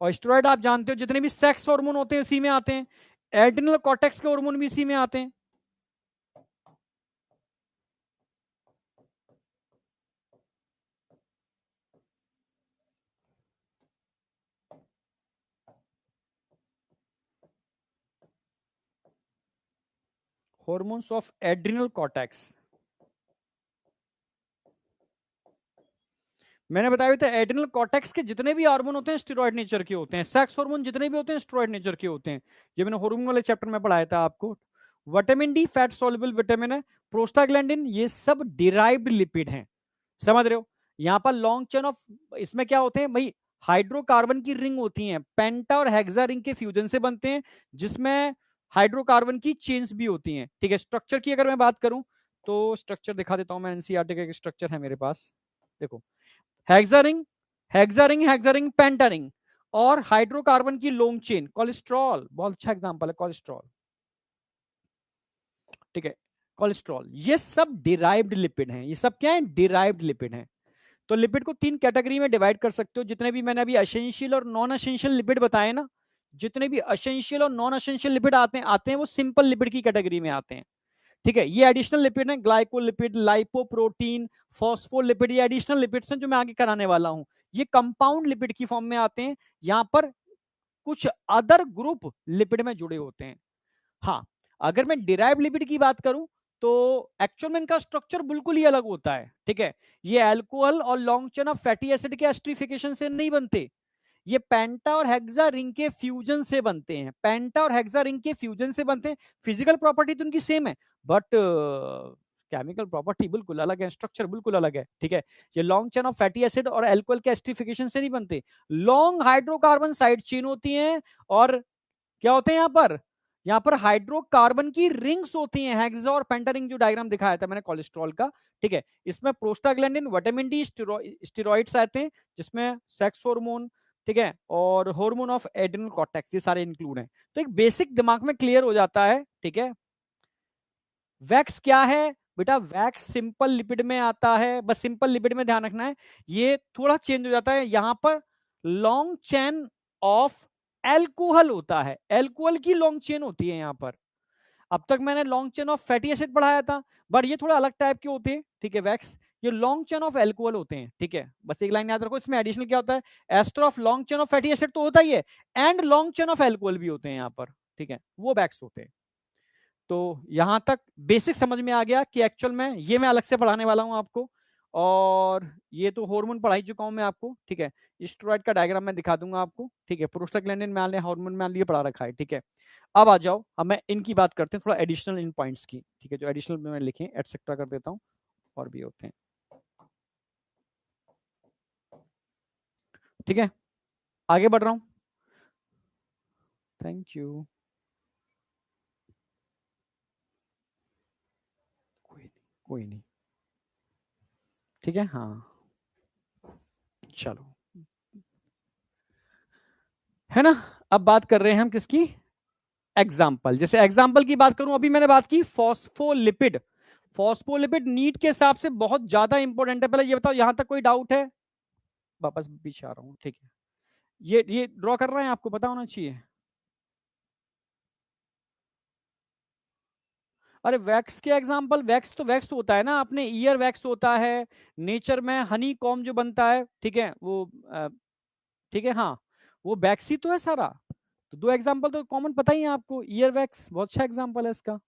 और स्टेरॉइड आप जानते हो जितने भी सेक्स हार्मोन होते हैं इसी में आते हैं, एड्रिनल कॉर्टेक्स के हार्मोन भी इसी में आते हैं। हॉर्मोन्स ऑफ एड्रिनल कॉर्टेक्स, मैंने बताया था एड्रिनल कॉर्टेक्स के जितने भी हार्मोन होते हैं स्टेरॉइड नेचर के होते हैं, सेक्स हार्मोन जितने भी होते हैं स्टेरॉइड नेचर के होते हैं, ये मैंने हार्मोन वाले चैप्टर में पढ़ाया था आपको। Vitamin D fat soluble vitamin है, प्रोस्टाग्लैंडिन ये सब डिराइव्ड लिपिड हैं, समझ रहे हो। यहाँ पर लॉन्ग चेन ऑफ, इसमें क्या होते हैं भाई, हाइड्रोकार्बन की रिंग होती हैं, पेंटा और हेक्सा रिंग के फ्यूजन से बनते हैं, जिसमें हाइड्रोकार्बन की चेन्स भी होती हैं, ठीक है। स्ट्रक्चर की अगर मैं बात करूं तो स्ट्रक्चर दिखा देता हूं मैं, एनसीईआरटी का स्ट्रक्चर है मेरे पास, देखो, हेक्सारिंग, हेक्सारिंग पेंटारिंग, और हाइड्रोकार्बन की लॉन्ग चेन, कोलेस्ट्रॉल बहुत अच्छा एग्जांपल है कोलेस्ट्रॉल, ठीक है, कोलेस्ट्रॉल ये सब डिराइव्ड लिपिड हैं, ये सब क्या है, डिराइव्ड लिपिड हैं। तो लिपिड को तीन कैटेगरी में डिवाइड कर सकते हो, जितने भी मैंने अभी एसेंशियल और नॉन एसेंशियल लिपिड बताए ना, जितने भी एसेंशियल और नॉन एसेंशियल लिपिड आते हैं वो सिंपल लिपिड की कैटेगरी में आते हैं, ठीक है। ये एडिशनल लिपिड है, ग्लाइकोलिपिड, लाइपोप्रोटीन, फॉस्फोलिपिड, ये एडिशनल लिपिड्स हैं जो मैं आगे कराने वाला हूं, ये कंपाउंड लिपिड की फॉर्म में आते हैं, यहां पर कुछ अदर ग्रुप लिपिड में जुड़े होते हैं। हाँ, अगर मैं डिराइव लिपिड की बात करूं तो एक्चुअल में इनका स्ट्रक्चर बिल्कुल ही अलग होता है, ठीक है। ये अल्कोहल और long chain of fatty acid के एस्ट्रिफिकेशन से नहीं बनते, ये पेंटा और हेक्सा रिंग के फ्यूजन से बनते हैं, पेंटा और हेक्सा रिंग के फ्यूजन से बनते हैं। फिजिकल प्रॉपर्टी तो उनकी सेम है, बट केमिकल प्रॉपर्टी बिल्कुल अलग है, स्ट्रक्चर बिल्कुल अलग है, ठीक है। ये long chain of fatty acid और अल्कोहल के एस्ट्रिफिकेशन से नहीं बनते, लॉन्ग हाइड्रोकार्बन साइड चेन होती है, और क्या होते हैं यहाँ पर हाइड्रोकार्बन की रिंग्स होती हैं, हेक्सा और पेंटा रिंग, जो डायग्राम दिखाया था मैंने कोलेस्ट्रॉल का, ठीक है। इसमें प्रोस्टाग्लैंडिन, विटामिन डी, स्टेरॉइड्स आते हैं, जिसमें सेक्स हार्मोन, ठीक है, और हार्मोन ऑफ एड्रिनल कॉर्टेक्स, ये सारे इंक्लूड हैं। तो एक बेसिक दिमाग में क्लियर हो जाता है, ठीक है। वैक्स क्या है बेटा, वैक्स सिंपल लिपिड में आता है, बस सिंपल लिपिड में ध्यान रखना है, ये थोड़ा चेंज हो जाता है, यहां पर लॉन्ग चेन ऑफ एल्कोहल होता है, एल्कोहल की लॉन्ग चेन होती है यहां पर। अब तक मैंने long chain of fatty acid पढ़ाया था, बट ये थोड़ा अलग टाइप के होते हैं, ठीक है, वैक्स, ये लॉन्ग चेन ऑफ एल्कोहल होते हैं, ठीक है। बस एक लाइन याद रखो, इसमें एडिशनल क्या होता है, ester of long chain of fatty acid तो होता ही है, and long chain of alcohol भी होते हैं यहाँ पर, ठीक है, वो वैक्स होते हैं। तो यहां तक बेसिक समझ में आ गया कि एक्चुअल में ये मैं अलग से पढ़ाने वाला हूं आपको, और ये तो हार्मोन पढ़ा ही चुका हूं मैं आपको, ठीक है। स्टेरॉइड का डायग्राम मैं दिखा दूंगा आपको, ठीक है। प्रोस्टाग्लैंडिन में हार्मोन में लिए पढ़ा रखा है, ठीक है। अब आ जाओ, अब मैं इनकी बात करते हैं, थोड़ा एडिशनल इन पॉइंट्स की, ठीक है। जो एडिशनल में मैं लिखे एटसेट्रा कर देता हूँ, और भी होते हैं, ठीक है। आगे बढ़ रहा हूँ। Thank you. कोई नहीं, ठीक है। हाँ, चलो, है ना। अब बात कर रहे हैं हम किसकी, एग्जाम्पल। जैसे एग्जाम्पल की बात करूं, अभी मैंने बात की फॉस्फोलिपिड। फॉस्फोलिपिड नीट के हिसाब से बहुत ज्यादा इंपॉर्टेंट है। पहले ये बताओ, यहां तक कोई डाउट है? वापस पीछे आ रहा हूँ, ठीक है। ये ड्रॉ कर रहे हैं, आपको पता होना चाहिए। अरे वैक्स के एग्जाम्पल, वैक्स तो होता है ना, अपने ईयर वैक्स होता है, नेचर में हनी कॉम जो बनता है, ठीक है वो, ठीक है। हाँ, वो वैक्स ही तो है सारा। तो दो एग्जाम्पल तो कॉमन पता ही है आपको, ईयर वैक्स बहुत अच्छा एग्जाम्पल है इसका,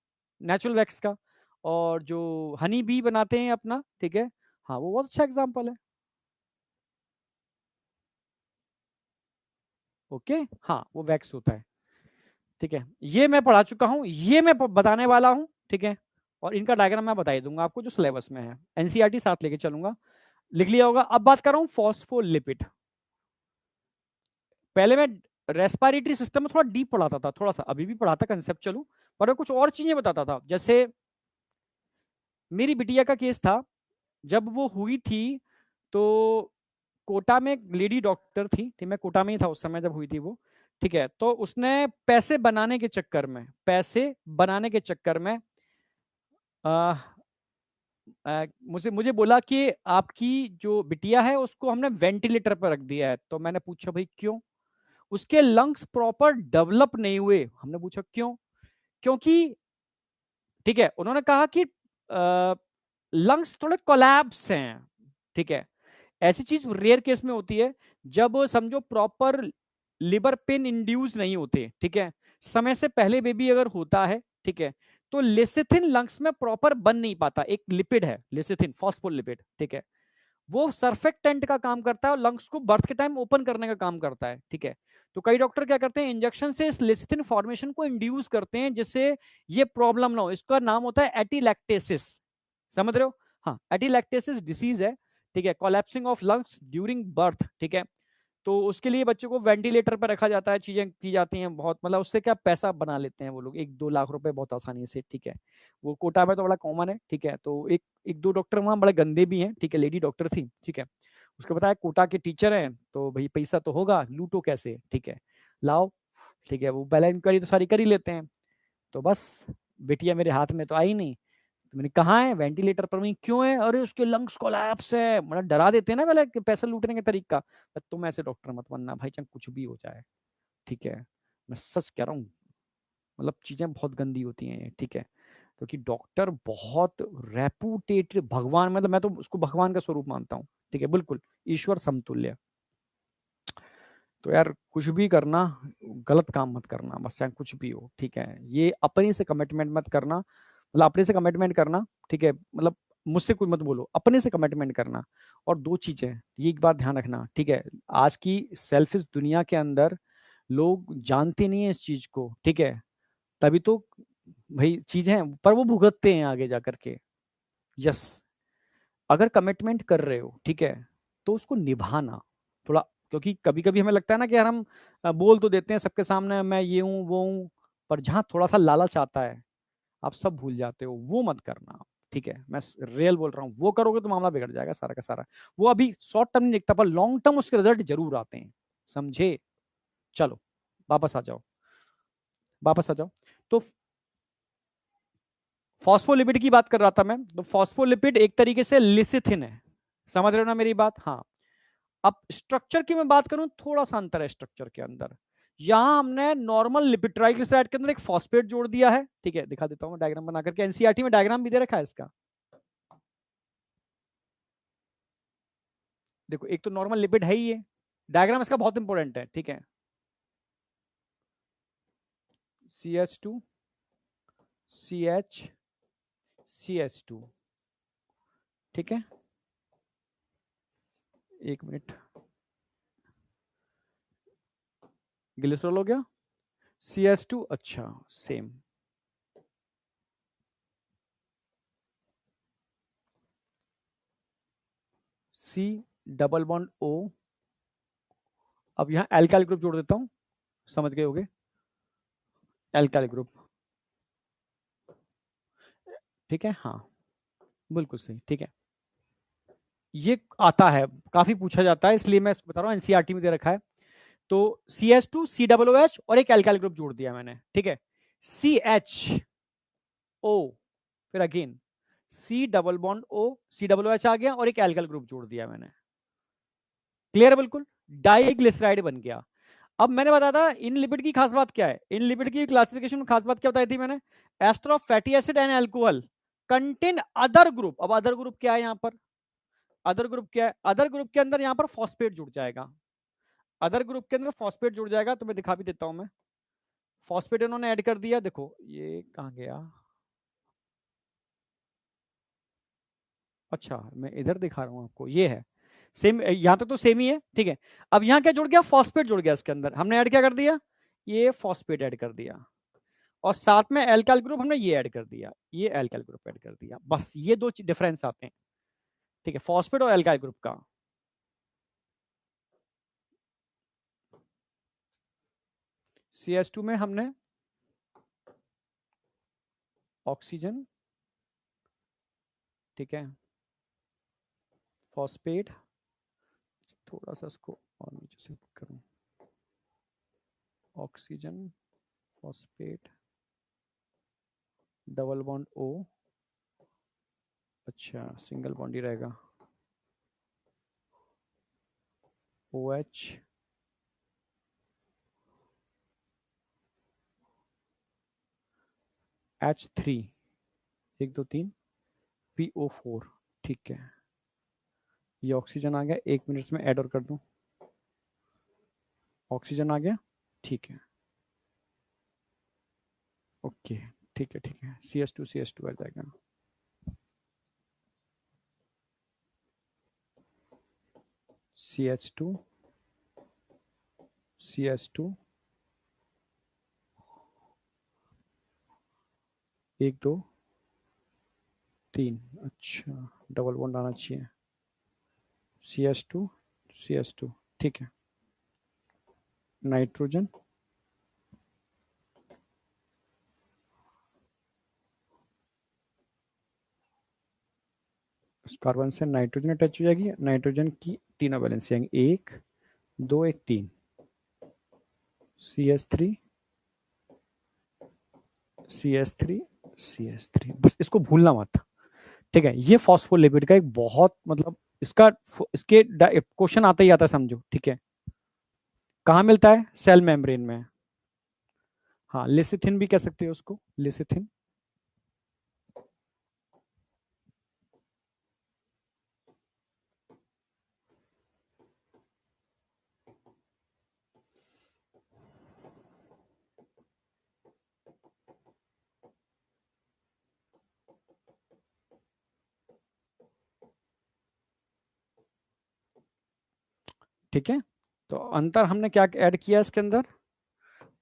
नेचुरल वैक्स का। और जो हनी बी बनाते हैं अपना, ठीक है, हाँ वो बहुत अच्छा एग्जाम्पल है। ओके, हाँ वो वैक्स होता है, ठीक है। ये मैं पढ़ा चुका हूँ, ये मैं बताने वाला हूँ, ठीक है। और इनका डायग्राम मैं बता ही दूंगा आपको, जो सिलेबस में है, एनसीईआरटी साथ लेके चलूंगा, लिख लिया होगा। अब बात कर रहा हूँ फॉस्फोलिपिड। पहले मैं रेस्पिरेटरी सिस्टम में थोड़ा डीप पढ़ाता था, थोड़ा सा अभी भी पढ़ाता कंसेप्चुअल हूँ, पर मैं कुछ और चीजें बताता था। जैसे मेरी बिटिया का केस था, जब वो हुई थी, तो कोटा में एक लेडी डॉक्टर थी, ठीक, मैं कोटा में ही था उस समय जब हुई थी वो, ठीक है। तो उसने पैसे बनाने के चक्कर में आ, मुझे मुझे बोला कि आपकी जो बिटिया है उसको हमने वेंटिलेटर पर रख दिया है। तो मैंने पूछा भाई क्यों? उसके लंग्स प्रॉपर डेवलप नहीं हुए। हमने पूछा क्यों? क्योंकि, ठीक है, उन्होंने कहा कि लंग्स थोड़े कोलैप्स हैं, ठीक है। ऐसी चीज रेयर केस में होती है, जब समझो प्रॉपर लिवर पेन इंड्यूस नहीं होते, ठीक है। समय से पहले बेबी अगर होता है, ठीक है, तो लेसिथिन लंग्स में प्रॉपर बन नहीं पाता। एक लिपिड है लेसिथिन, फॉस्फोलिपिड, ठीक है। वो सर्फेक्टेंट का काम करता है और लंग्स को बर्थ के टाइम ओपन करने का काम करता है, ठीक है। तो कई डॉक्टर क्या करते हैं, इंजेक्शन से इस लेसिथिन फॉर्मेशन को इंड्यूस करते हैं, जिससे ये प्रॉब्लम ना हो। इसका नाम होता है एटीलैक्टेसिस, समझ रहे हो? हाँ, एटीलैक्टेसिस डिसीज है, ठीक है, collapsing of lungs during birth, ठीक है। तो उसके लिए बच्चों को वेंटिलेटर पर रखा जाता है, चीजें की जाती हैं बहुत, मतलब उससे क्या पैसा बना लेते हैं वो लोग, 1-2 लाख रुपए बहुत आसानी से, ठीक है। वो कोटा में तो बड़ा कॉमन है, ठीक है। तो एक एक दो डॉक्टर वहाँ बड़े गंदे भी हैं, ठीक है, लेडी डॉक्टर थी, ठीक है। उसको बताया कोटा के टीचर हैं, तो भाई पैसा तो होगा, लूटो कैसे, ठीक है, लाओ, ठीक है। वो पहले इंक्वायरी तो सारी कर ही लेते हैं। तो बस बेटियां मेरे हाथ में तो आई नहीं। तो मैंने कहा है वेंटिलेटर पर, नहीं क्यों है? अरे उसके लंग्स कोलैप्स है, मतलब डरा देते हैं ना पहले कि पैसा लूटने के तरीका। तुम ऐसे डॉक्टर मत बनना भाई, चाहे कुछ भी हो जाए, ठीक है। मैं सच कह रहा हूँ, मतलब चीजें बहुत गंदी होती हैं, ठीक है। क्योंकि डॉक्टर बहुत रेपुटेटेड, भगवान, मतलब मैं तो उसको भगवान का स्वरूप मानता हूँ, ठीक है, बिल्कुल ईश्वर समतुल्य। तो यार कुछ भी करना, गलत काम मत करना, बस चाहे कुछ भी हो, ठीक है। ये अपने से कमिटमेंट मत करना, मतलब अपने से कमिटमेंट करना, ठीक है, मतलब मुझसे कोई मत बोलो, अपने से कमिटमेंट करना। और दो चीजें, ये एक बात ध्यान रखना, ठीक है। आज की सेल्फिश दुनिया के अंदर लोग जानते नहीं है इस चीज को, ठीक है। तभी तो भाई चीज है, पर वो भुगतते हैं आगे जा करके। यस, अगर कमिटमेंट कर रहे हो, ठीक है, तो उसको निभाना थोड़ा। क्योंकि कभी कभी हमें लगता है ना कि यार हम बोल तो देते हैं सबके सामने मैं ये हूं वो हूं, पर जहां थोड़ा सा लालच आता है, आप सब भूल जाते हो, वो मत करना, ठीक है। मैं रियल बोल रहा हूँ, वो करोगे तो मामला बिगड़ जाएगा सारा का सारा। वो अभी शॉर्ट टर्म नहीं दिखता, पर लॉन्ग टर्म उसके रिजल्ट जरूर आते हैं, समझे? चलो, वापस आ जाओ, वापस आ जाओ। तो फॉस्फोलिपिड की बात कर रहा था मैं। तो फॉस्फोलिपिड एक तरीके से लिसिथिन है, समझ रहे हो ना मेरी बात? हाँ। अब स्ट्रक्चर की मैं बात करूं, थोड़ा सा अंतर है स्ट्रक्चर के अंदर। यहां हमने नॉर्मल लिपिड ट्राइग्लिसराइड के अंदर एक फॉस्फेट जोड़ दिया है, ठीक है। दिखा देता हूं डायग्राम बना करके, एनसीईआरटी में डायग्राम भी दे रखा है इसका। देखो, एक तो नॉर्मल लिपिड है ही, ये डायग्राम इसका बहुत इंपॉर्टेंट है, ठीक है। CH2 CH CH2, ठीक है। एक मिनट, ग्लिसरॉल हो गया, CS2, अच्छा same, C double bond O, अब यहां एल्काइल ग्रुप जोड़ देता हूं, समझ गए होगे, एल्काइल ग्रुप, ठीक है, हाँ बिल्कुल सही, ठीक है, ये आता है, काफी पूछा जाता है, इसलिए मैं बता रहा हूँ, एनसीईआरटी में दे रखा है। तो CS2 COOH और एक एल्काइल ग्रुप जोड़ दिया मैंने, ठीक है, CHO, फिर again C double bond O, COOH आ गया और एक एल्काइल ग्रुप जोड़ दिया मैंने, क्लियर है बिल्कुल, डाइग्लिसराइड बन गया। अब मैंने बताया था इन लिपिड की खास बात क्या है, इन लिपिड की क्लासिफिकेशन में खास बात क्या बताई थी मैंने, ester of fatty acid and alcohol contain other group. अब अदर ग्रुप क्या है यहां पर, अदर ग्रुप क्या है, अदर ग्रुप के अंदर यहां पर फॉस्फेट जुड़ जाएगा, अदर ग्रुप के अंदर फॉस्फेट जुड़ जाएगा, तो मैं दिखा भी देता हूं, मैं फॉस्फेट इन्होंने ऐड कर दिया, देखो ये कहां गया, अच्छा मैं इधर दिखा रहा हूं आपको, ये है सेम, यहां तक तो सेम ही है, ठीक है। अब यहां क्या जुड़ गया, फॉस्फेट जुड़ गया इसके अंदर, हमने ऐड क्या कर दिया, ये फॉस्फेट ऐड कर दिया, और साथ में एल्काइल ग्रुप हमने ये ऐड कर दिया, ये एल्काइल ग्रुप ऐड कर दिया, बस ये दो डिफरेंस आते हैं, ठीक है, फॉस्फेट और एल्काइल ग्रुप का। CS2 में हमने ऑक्सीजन, ठीक है, फॉस्फेट, थोड़ा सा इसको और नीचे से करूं, oxygen, phosphate, double bond O, अच्छा सिंगल बॉन्ड ही रहेगा, OH, H3, 1 2 3, PO4, ठीक है, ये ऑक्सीजन आ गया, 1 मिनट में ऐड और कर दूं, ऑक्सीजन आ गया, ठीक है, ओके, ठीक है, CS2 आ जाएगा, CH2, CS2, 1 2 3, अच्छा डबल बॉन्ड आना चाहिए, CS2, ठीक है, नाइट्रोजन, कार्बन से नाइट्रोजन अटैच हो जाएगी, नाइट्रोजन की तीनों वैलेंसी आएंगी, 1 2 1 3, CS3, CS3, CS3, बस इसको भूलना मत, ठीक है, ये फॉस्फोलिपिड का एक बहुत मतलब इसका, इसके क्वेश्चन आता ही आता है, समझो, ठीक है, कहाँ मिलता है, सेल मेम्ब्रेन में, हाँ लिसिथिन भी कह सकते हो उसको, लिसिथिन, ठीक है। तो अंतर हमने क्या ऐड किया इसके अंदर,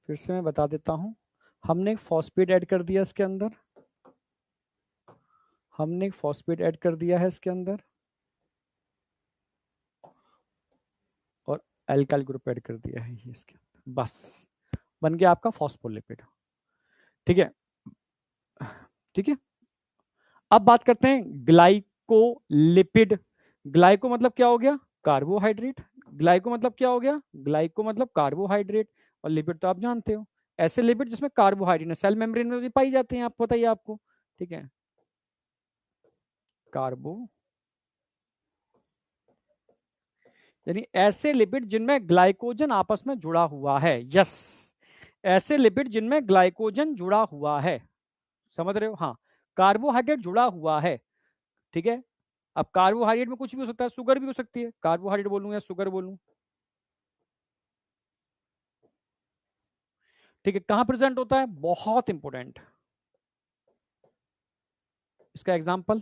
फिर से मैं बता देता हूं, हमने एक फॉस्फेट ऐड कर दिया इसके अंदर, हमने एक फॉस्फेट ऐड कर दिया है इसके अंदर, और एल्काइल ग्रुप ऐड कर दिया है ये इसके अंदर, बस बन गया आपका फॉस्फोलिपिड, ठीक है, ठीक है। अब बात करते हैं ग्लाइकोलिपिड, ग्लाइको मतलब क्या हो गया, कार्बोहाइड्रेट, ग्लाइको मतलब क्या हो गया, ग्लाइको मतलब कार्बोहाइड्रेट, और लिपिड तो आप जानते हो, ऐसे लिपिड जिसमें कार्बोहाइड्रेट सेल मेम्ब्रेन में भी पाई जाते हैं, आप बताइए आपको, ठीक है, कार्बो, यानी ऐसे लिपिड जिनमें ग्लाइकोजन आपस में जुड़ा हुआ है, यस, ऐसे लिपिड जिनमें ग्लाइकोजन जुड़ा हुआ है, समझ रहे हो, हाँ, कार्बोहाइड्रेट जुड़ा हुआ है, ठीक है। अब कार्बोहाइड्रेट में कुछ भी हो सकता है, शुगर भी हो सकती है, कार्बोहाइड्रेट बोलूं या शुगर बोलूं, ठीक है, कहां प्रेजेंट होता है, बहुत इंपॉर्टेंट, इसका एग्जाम्पल,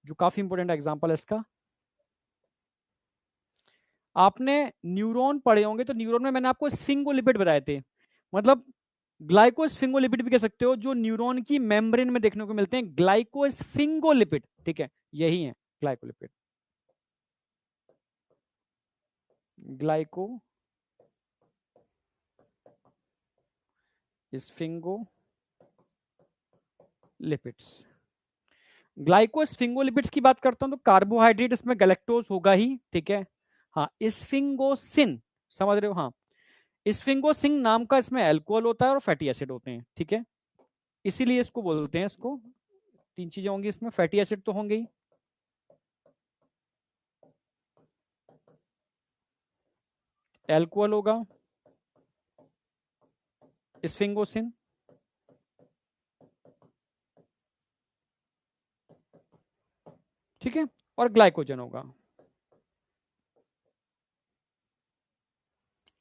जो काफी इंपॉर्टेंट एग्जाम्पल है इसका, आपने न्यूरॉन पढ़े होंगे, तो न्यूरॉन में मैंने आपको स्फिंगोलिपिड बताए थे, मतलब ग्लाइकोस्फिंगोलिपिड भी कह सकते हो, जो न्यूरॉन की मेम्ब्रेन में देखने को मिलते हैं, ग्लाइकोस्फिंगोलिपिड, ठीक है, यही है ग्लाइकोलिपिड, ग्लाइको स्फिंगोलिपिड्स। ग्लाइकोस्फिंगोलिपिड्स की बात करता हूं तो कार्बोहाइड्रेट इसमें गैलेक्टोज होगा ही, ठीक है। हाँ, स्फिंगोसिन, समझ रहे हो, हाँ, स्फिंगोसिन नाम का इसमें अल्कोहल होता है और फैटी एसिड होते हैं, ठीक है, इसीलिए इसको बोलते हैं, इसको तीन चीजें होंगी इसमें, फैटी एसिड तो होंगे ही, अल्कोहल होगा, स्फिंगोसिन, ठीक है, और ग्लाइकोजन होगा,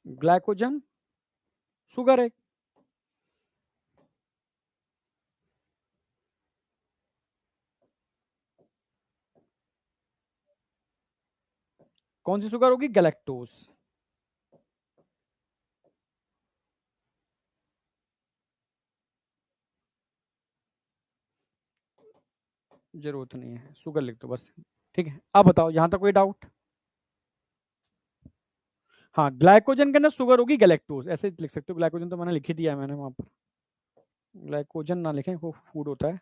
ग्लाइकोजन शुगर है। कौन सी शुगर होगी? गैलेक्टोज। जरूरत नहीं है, शुगर लिख दो बस, ठीक है। अब बताओ, यहां तक कोई डाउट? हाँ, ग्लाइकोजन के अंदर शुगर होगी गैलेक्टोज, ऐसे लिख सकते हो, ग्लाइकोजन तो मैंने लिख ही दिया है मैंने वहां पर, ग्लाइकोजन ना लिखें, वो फूड होता है,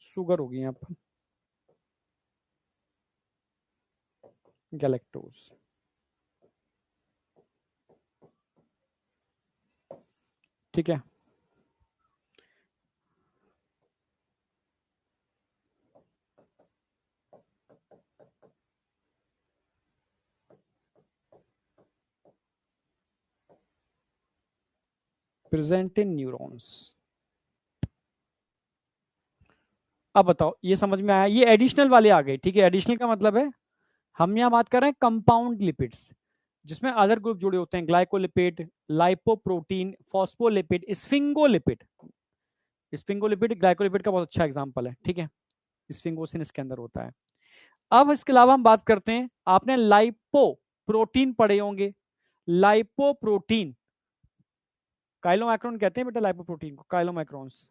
शुगर होगी यहाँ पर गैलेक्टोज, ठीक है। Present in neurons. अब बताओ, ये समझ में आया? ये एडिशनल वाले आ गए, ठीक है, एडिशनल का मतलब है हम यहाँ बात कर रहे हैं कंपाउंड लिपिड्स, जिसमें अदर ग्रुप जुड़े होते हैं, glycolipid, lipoprotein, phospholipid, sphingolipid. Sphingolipid glycolipid का बहुत अच्छा एग्जांपल है, ठीक है, स्फिंगोसिन इसके अंदर होता है। अब इसके अलावा हम बात करते हैं, आपने लाइपो प्रोटीन पढ़े होंगे, लाइपो प्रोटीन, काइलोमाइक्रोन कहते हैं बेटा लाइपोप्रोटीन को, काइलोमाइक्रोन्स।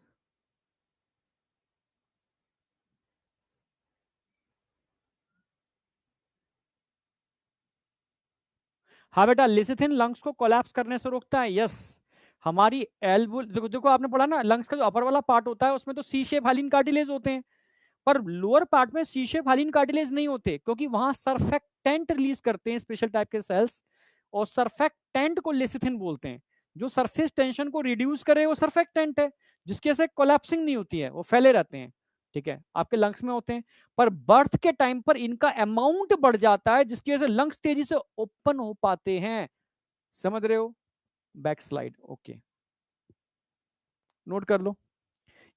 हाँ बेटा, लिसिथिन लंग्स को कोलैप्स करने से रोकता है, यस। हमारी एल्वुल, देखो देखो आपने पढ़ा ना, लंग्स का जो अपर वाला पार्ट होता है उसमें तो सी शेप हाइलिन कार्टिलेज होते हैं, पर लोअर पार्ट में सी शेप हाइलिन कार्टिलेज नहीं होते, क्योंकि वहां सरफेक्टेंट रिलीज करते हैं स्पेशल टाइप के सेल्स, और सरफेक्टेंट को लेसिथिन बोलते हैं। जो सरफेस टेंशन को रिड्यूस करे वो सरफेक्टेंट है, जिसकी वजह से कोलैप्सिंग नहीं होती है, वो फैले रहते हैं, ठीक है, आपके लंग्स में होते हैं। पर बर्थ के टाइम पर इनका अमाउंट बढ़ जाता है, जिसकी वजह से लंग्स तेजी से ओपन हो पाते हैं, समझ रहे हो? बैक स्लाइड, ओके, नोट कर लो।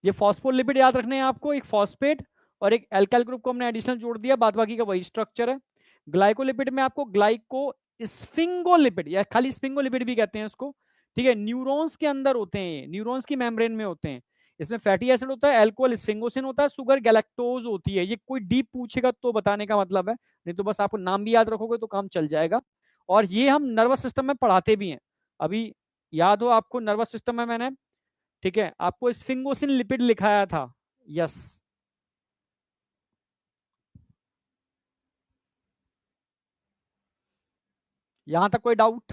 ये फॉस्फोलिपिड याद रखने हैं आपको, एक फॉस्फेट और एक एल्काइल ग्रुप को हमने एडिशनल जोड़ दिया, बाद बाकी का वही स्ट्रक्चर है। ग्लाइकोलिपिड में आपको ग्लाइको स्फिंगोलिपिड या खाली स्फिंगोलिपिड भी कहते हैं इसको, ठीक है, न्यूरॉन्स के अंदर होते हैं, न्यूरॉन्स की मेम्ब्रेन में होते हैं। इसमें फैटी एसिड होता है, अल्कोहल स्फिंगोसिन होता है, शुगर गैलेक्टोज होती है। ये कोई डीप पूछेगा तो बताने का मतलब है, नहीं तो बस आपको नाम भी याद रखोगे तो काम चल जाएगा। और ये हम नर्वस सिस्टम में पढ़ाते भी हैं, अभी याद हो आपको, नर्वस सिस्टम में मैंने, ठीक है, आपको स्फिंगोसिन लिपिड लिखाया था, यस। यहां तक कोई डाउट?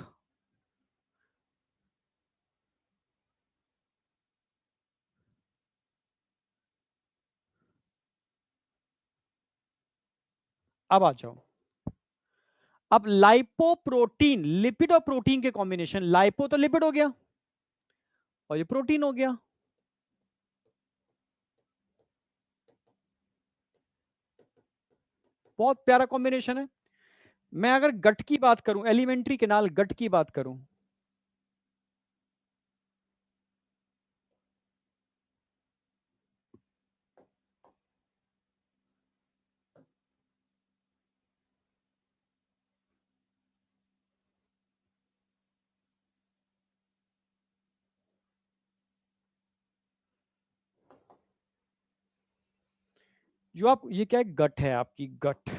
अब आ जाओ। अब लाइपोप्रोटीन, लिपिड और प्रोटीन के कॉम्बिनेशन, लाइपो तो लिपिड हो गया और ये प्रोटीन हो गया, बहुत प्यारा कॉम्बिनेशन है। मैं अगर गट की बात करूं, एलिमेंट्री केनाल गट की बात करूं, जो आप, ये क्या है, गट है आपकी, गट,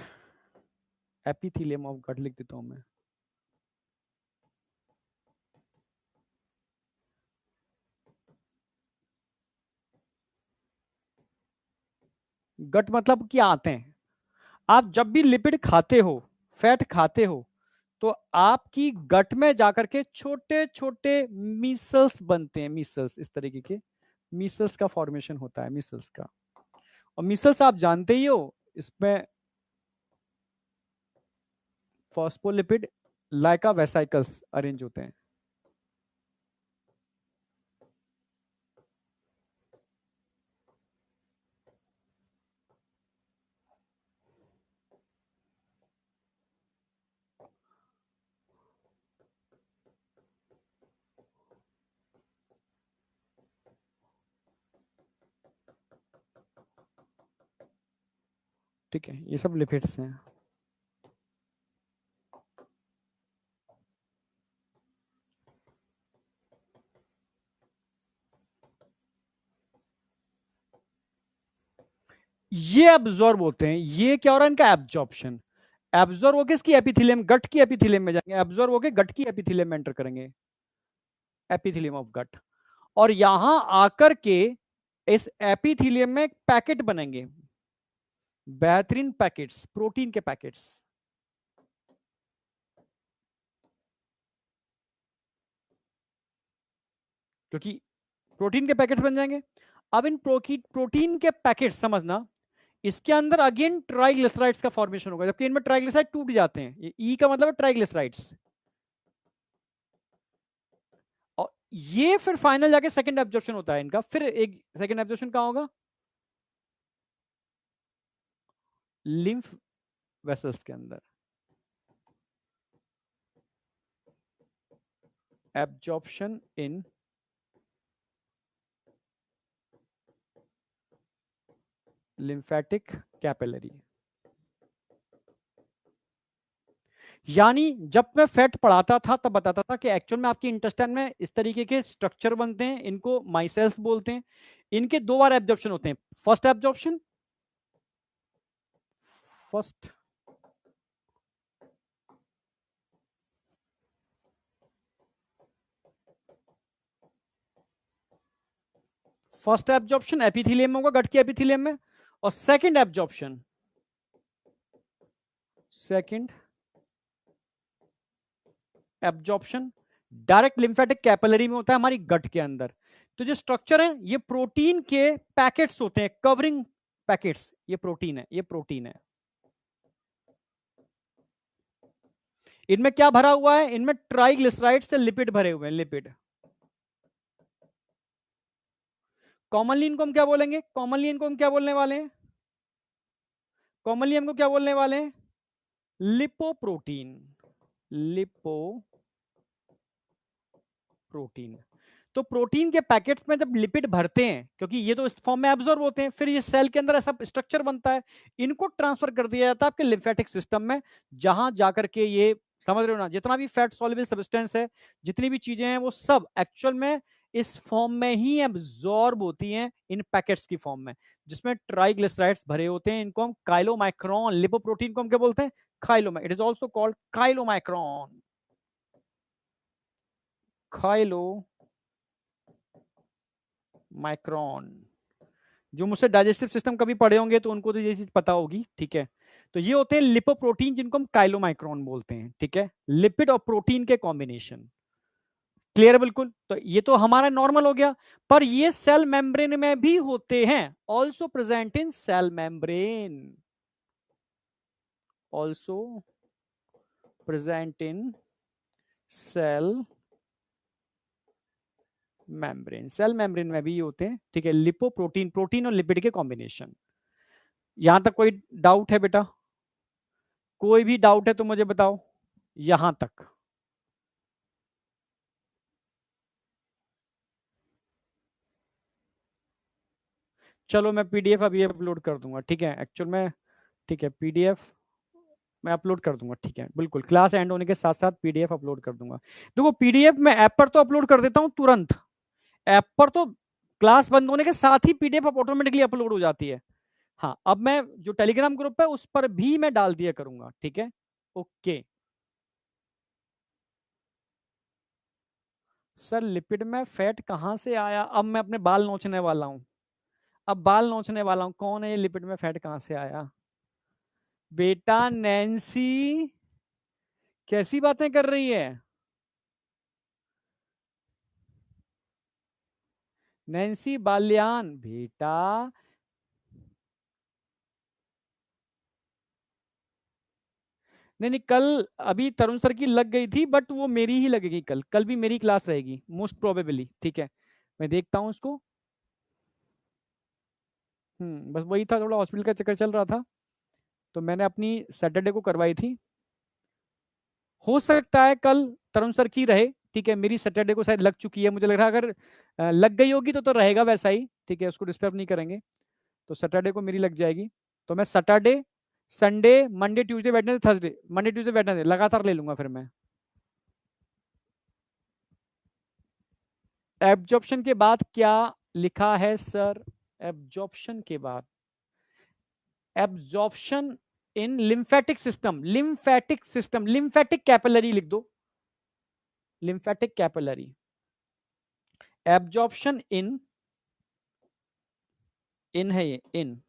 एपिथेलियम ऑफ गट लिख देता हूं मैं। गट मतलब क्या आते हैं? आप जब भी लिपिड खाते हो, फैट खाते हो, तो आपकी गट में जाकर के छोटे छोटे मीसल्स बनते हैं, मीसल्स इस तरीके के मीसल्स का फॉर्मेशन होता है, मीसल्स का। और मीसल्स आप जानते ही हो, इसमें फॉस्फोलिपिड लाइका वेसाइकल्स अरेंज होते हैं। ठीक है, ये सब लिपिड्स हैं। ये एब्जॉर्ब होते हैं। ये क्या हो रहा है? इनका एब्जॉर्प्शन। एब्जॉर्ब होके इसकी एपिथेलियम, गट की एपिथेलियम में जाएंगे, एब्जॉर्ब होके गट की एपिथेलियम में एंटर करेंगे, एपिथेलियम ऑफ गट। और यहां आकर के इस एपिथेलियम में एक पैकेट बनेंगे, बेहतरीन पैकेट्स, प्रोटीन के पैकेट्स। क्योंकि प्रोटीन के पैकेट्स बन जाएंगे। अब इन प्रोटीन के पैकेट समझना, इसके अंदर अगेन ट्राइग्लिसराइड्स का फॉर्मेशन होगा, जबकि इनमें ट्राइग्लिसराइड टूट जाते हैं। ये ई का मतलब है ट्राइग्लिसराइड्स। और ये फिर फाइनल जाके सेकंड एब्जॉर्प्शन होता है इनका। फिर एक सेकंड एब्जॉर्प्शन कहां होगा? लिम्फ वेसल्स के अंदर। Absorption in lymphatic capillary. यानी जब मैं फैट पढ़ाता था तब बताता था कि एक्चुअल में आपके इंटेस्टाइन में इस तरीके के स्ट्रक्चर बनते हैं, इनको माइसेल्स बोलते हैं। इनके दो बार एब्जॉर्प्शन होते हैं। First absorption, first first absorption epithelium में होगा, गट के एपिथेलियम में। और second absorption, second absorption direct lymphatic capillary में होता है, हमारी गट के अंदर। तो जो स्ट्रक्चर है, ये प्रोटीन के पैकेट्स होते हैं, कवरिंग पैकेट्स। ये प्रोटीन है, ये प्रोटीन है। इनमें क्या भरा हुआ है? इनमें ट्राइग्लिसराइड से लिपिड भरे हुए हैं, लिपिड। कॉमनली इनको हम क्या बोलेंगे? कॉमनली इनको हम क्या बोलने वाले हैं? कॉमनली हमको क्या बोलने वाले हैं? लिपोप्रोटीन। लिपोप्रोटीन। तो प्रोटीन के पैकेट्स में जब लिपिड भरते हैं, क्योंकि ये तो इस फॉर्म में एब्जॉर्ब होते हैं, फिर ये सेल के अंदर ऐसा स्ट्रक्चर बनता है, इनको ट्रांसफर कर दिया जाता है आपके लिम्फेटिक सिस्टम में, जहां जाकर के ये, समझ रहे हो ना, जितना भी फैट सॉल्युबल सब्सटेंस है, जितनी भी चीजें हैं, वो सब एक्चुअल में इस फॉर्म में ही एब्जॉर्ब होती हैं, इन पैकेट्स की फॉर्म में, जिसमें ट्राइग्लिसराइड्स भरे होते हैं। इनको हम काइलोमाइक्रोन, लिपोप्रोटीन को हम क्या बोलते हैं? Chyloma. It is also called chylomicron. Chylomicron. जो मुझसे डाइजेस्टिव सिस्टम कभी पढ़े होंगे तो उनको तो ये चीज पता होगी, ठीक है। तो ये होते हैं लिपोप्रोटीन, जिनको हम काइलोमाइक्रोन बोलते हैं, ठीक है। लिपिड और प्रोटीन के कॉम्बिनेशन। क्लियर है बिल्कुल? तो ये तो हमारा नॉर्मल हो गया, पर ये सेल मेम्ब्रेन में भी होते हैं, also present in cell membrane, also present in cell membrane. Cell membrane में भी होते हैं, ठीक है। लिपोप्रोटीन, प्रोटीन और लिपिड के कॉम्बिनेशन। यहां तक कोई डाउट है बेटा? कोई भी डाउट है तो मुझे बताओ, यहां तक। चलो मैं पीडीएफ अभी अपलोड कर दूंगा, ठीक है। एक्चुअल में, ठीक है, पीडीएफ मैं अपलोड कर दूंगा, ठीक है, बिल्कुल। क्लास एंड होने के साथ साथ पीडीएफ अपलोड कर दूंगा। देखो, पीडीएफ मैं ऐप पर तो अपलोड कर देता हूं तुरंत, ऐप पर तो क्लास बंद होने के साथ ही पीडीएफ ऑटोमेटिकली अपलोड हो जाती है। हाँ, अब मैं जो टेलीग्राम ग्रुप है उस पर भी मैं डाल दिया करूंगा, ठीक है। ओके सर, लिपिड में फैट कहाँ से आया? अब मैं अपने बाल नोचने वाला हूँ। अब बाल नोचने वाला हूँ, कौन है ये लिपिड में फैट कहाँ से आया? बेटा नैन्सी, कैसी बातें कर रही है नैन्सी बाल्यान बेटा? नहीं नहीं, कल अभी तरुण सर की लग गई थी, बट वो मेरी ही लगेगी कल। कल भी मेरी क्लास रहेगी मोस्ट प्रोबेबली, ठीक है। मैं देखता हूँ उसको। बस वही था, थोड़ा हॉस्पिटल का चक्कर चल रहा था, तो मैंने अपनी सैटरडे को करवाई थी। हो सकता है कल तरुण सर की रहे, ठीक है। मेरी सैटरडे को शायद लग चुकी है, मुझे लग रहा है। अगर लग गई होगी तो रहेगा वैसा ही, ठीक है, उसको डिस्टर्ब नहीं करेंगे। तो सैटरडे को मेरी लग जाएगी, तो मैं Saturday, Sunday, Monday, Tuesday, Wednesday, Thursday, Monday Tuesday Wednesday लगातार ले लूंगा फिर मैं। एब्जॉर्प्शन के बाद क्या लिखा है सर? एब्जॉर्प्शन के बाद absorption in lymphatic system, lymphatic system, lymphatic capillary लिख दो, लिम्फेटिक कैपिलरी। एब्जॉर्प्शन इन है ये, इन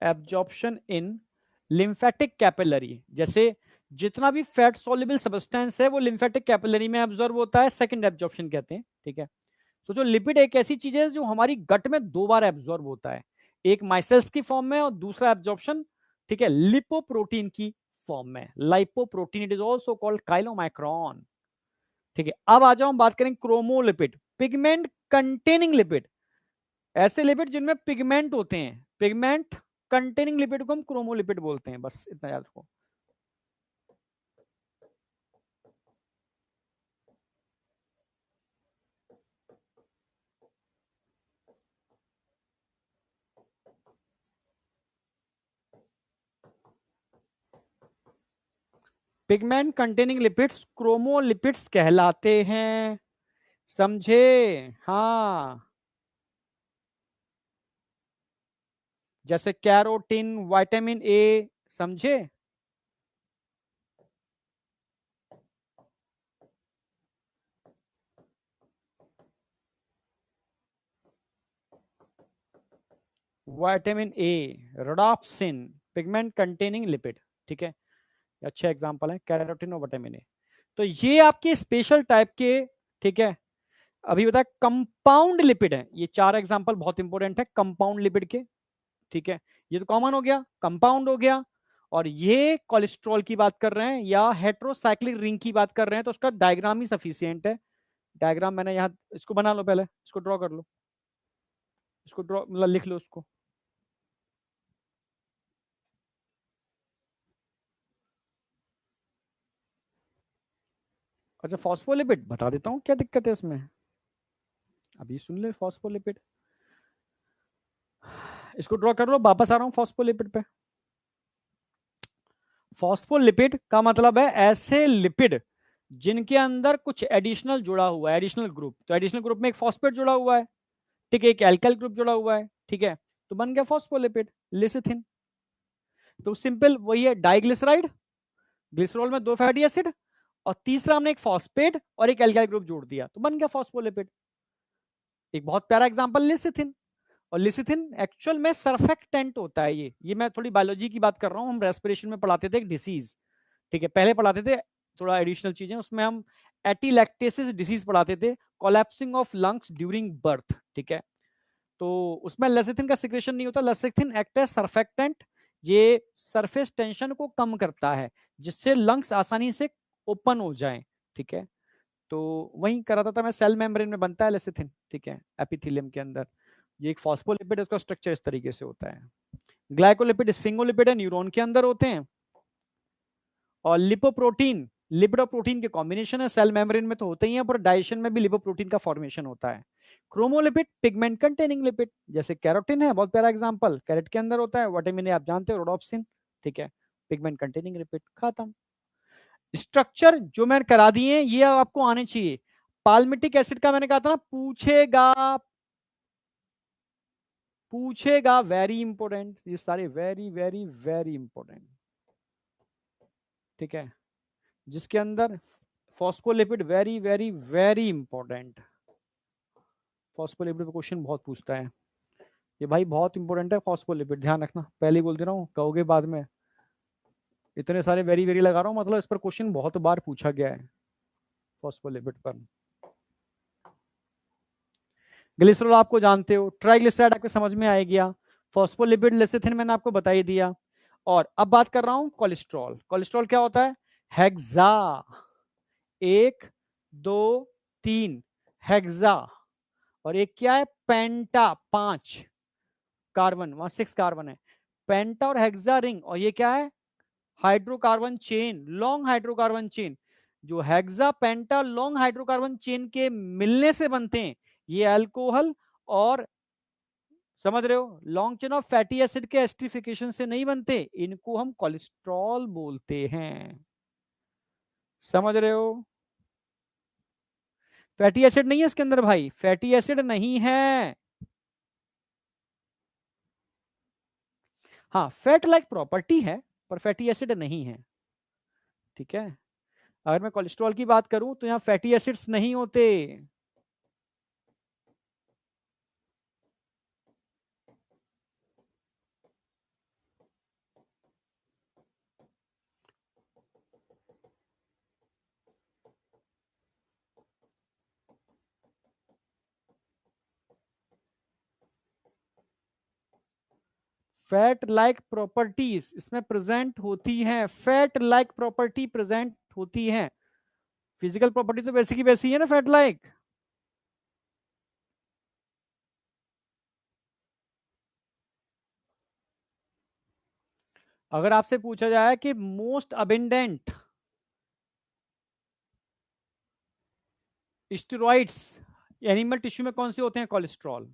एब्जॉर्प्शन इन लिम्फेटिक कैपिलरी। जैसे जितना भी फैट सॉल्युबल सब्सटेंस है वो लिम्फेटिक कैपिलरी में एब्जॉर्ब होता है, सेकंड एब्जॉर्प्शन कहते हैं, ठीक है। सोचो लिपिड एक ऐसी चीज है जो हमारी गट में दो बार एब्जॉर्ब होता है, एक माइसेल्स की फॉर्म में और दूसरा एब्जॉर्प्शन, ठीक है, लिपोप्रोटीन की फॉर्म में, lipoprotein, it is also called chylomicron, ठीक है। अब आ जाओ हम बात करें क्रोमोलिपिड, पिगमेंट कंटेनिंग लिपिड। ऐसे लिपिड जिनमें पिगमेंट होते हैं, पिगमेंट कंटेनिंग लिपिड को हम क्रोमोलिपिड बोलते हैं, बस इतना याद रखो। पिगमेंट कंटेनिंग लिपिड्स क्रोमोलिपिड्स कहलाते हैं, समझे? हाँ, जैसे कैरोटीन, विटामिन ए, समझे? Vitamin A, rhodopsin, pigment containing lipid, ठीक है। अच्छे एग्जांपल है कैरोटीन और विटामिन ए। तो ये आपके स्पेशल टाइप के, ठीक है। अभी बताया कंपाउंड लिपिड है, ये चार एग्जांपल बहुत इंपॉर्टेंट है कंपाउंड लिपिड के, ठीक है। ये तो कॉमन हो गया, कंपाउंड हो गया। और ये कोलेस्ट्रॉल की बात कर रहे हैं या हेट्रोसाइक्लिक रिंग की बात कर रहे हैं, तो उसका डायग्राम ही सफिशियंट है। डायग्राम मैंने यहाँ, इसको बना लो, पहले इसको ड्रॉ कर लो, इसको ड्रॉ मतलब लिख लो उसको। अच्छा, फॉस्फोलिपिड बता देता हूँ क्या दिक्कत है इसमें, अभी सुन ले। फॉस्फोलिपिड, इसको ड्रॉ कर लो, वापस आ रहा हूँ फॉस्फोलिपिड पे। फॉस्फोलिपिड का मतलब है ऐसे लिपिड जिनके अंदर कुछ एडिशनल जुड़ा हुआ है, एडिशनल ग्रुप। तो एडिशनल ग्रुप में एक फॉस्फेट जुड़ा हुआ है, ठीक है, एक एल्काइल ग्रुप जुड़ा हुआ है, ठीक है, तो बन गया फॉस्फोलिपिड, लिसिथिन। तो सिंपल वही है, डाइग्लिसराइड, ग्लिसरॉल में दो फैटी एसिड, और तीसरा हमने एक फॉस्फेट और एक एल्काइल ग्रुप जोड़ दिया, तो बन गया फॉस्फोलिपिड। एक बहुत प्यारा एग्जांपल लिसिथिन। और लिसिथिन एक्चुअल में सरफेक्टेंट होता है। ये मैं थोड़ी बायोलॉजी की बात कर रहा हूँ, हम रेस्पिरेशन में पढ़ाते थे एक डिसीज, ठीक है, पहले पढ़ाते थे, थोड़ा एडिशनल चीजें उसमें हम एटीलैक्टेसिस डिसीज पढ़ाते थे, collapsing of lungs during birth, ठीक है। तो उसमें लेसिथिन का सिक्रेशन नहीं होता, लेसिथिन एक्ट एज सरफेक्टेंट, ये सरफेस टेंशन को कम करता है जिससे लंग्स आसानी से ओपन हो जाएं, ठीक है। तो वही कराता था मैं, सेल मेम्ब्रेन में बनता है लेसिथिन, ठीक है, एपिथेलियम के अंदर। ये एक फॉस्फोलिपिड है, उसका स्ट्रक्चर इस तरीके से होता है। ग्लाइकोलिपिड स्फिंगोलिपिड है, न्यूरॉन के अंदर होते हैं। और लिपोप्रोटीन, लिपिड और प्रोटीन के कॉम्बिनेशन है, सेल मेम्ब्रेन में तो होते ही है, पर डाइजेशन में भी लिपोप्रोटीन का फॉर्मेशन होता है। क्रोमोलिपिड पिगमेंट कंटेनिंग लिपिड, जैसे कैरोटीन है, बहुत प्यारा एग्जांपल, कैरेट के अंदर होता है। विटामिन ए आप जानते हो, रोडोप्सिन, ठीक है, पिगमेंट कंटेनिंग लिपिड, खत्म। स्ट्रक्चर जो मैंने करा दिए ये आपको आने चाहिए। पाल्मिटिक एसिड का मैंने कहा था ना, पूछेगा, पूछेगा, वेरी इंपॉर्टेंट, ये सारे वेरी वेरी वेरी इंपॉर्टेंट। ठीक है, जिसके अंदर phospholipid very very very important, phospholipid पे क्वेश्चन बहुत पूछता है ये भाई, बहुत इंपॉर्टेंट है फॉस्फोलिपिड, ध्यान रखना, पहले ही बोल दे रहा हूँ, कहोगे बाद में इतने सारे वेरी वेरी लगा रहा हूँ, मतलब इस पर क्वेश्चन बहुत बार पूछा गया है फॉस्फोलिपिड पर। ग्लिसरॉल आपको जानते हो, ट्राइग्लिसराइड आपके समझ में आ गया, फॉस्फोलिपिड लेसिथिन मैंने आपको बता ही दिया। और अब बात कर रहा हूं कोलेस्ट्रॉल। कोलेस्ट्रॉल क्या होता है? हेक्सा, 1 2 3 हेक्सा, और एक क्या है? पेंटा, 5 कार्बन, वहां 6 कार्बन है, पेंटा और हेक्सा रिंग, और ये क्या है? Hydrocarbon chain, long hydrocarbon chain. जो हेक्सा पेंटा लॉन्ग हाइड्रोकार्बन चेन के मिलने से बनते हैं ये अल्कोहल, और समझ रहे हो, long chain of fatty acid के एस्टरिफिकेशन से नहीं बनते, इनको हम कोलेस्ट्रॉल बोलते हैं। समझ रहे हो? फैटी एसिड नहीं है इसके अंदर भाई, फैटी एसिड नहीं है। हाँ, फैट लाइक प्रॉपर्टी है पर फैटी एसिड नहीं है, ठीक है। अगर मैं कोलेस्ट्रॉल की बात करूं तो यहां फैटी एसिड्स नहीं होते। फैट लाइक प्रॉपर्टीज इसमें प्रेजेंट होती हैं, फैट लाइक प्रॉपर्टी प्रेजेंट होती हैं। फिजिकल प्रॉपर्टी तो वैसी की वैसी है ना, फैट लाइक। अगर आपसे पूछा जाए कि most abundant steroids animal tissue में कौन से होते हैं? कोलेस्ट्रॉल।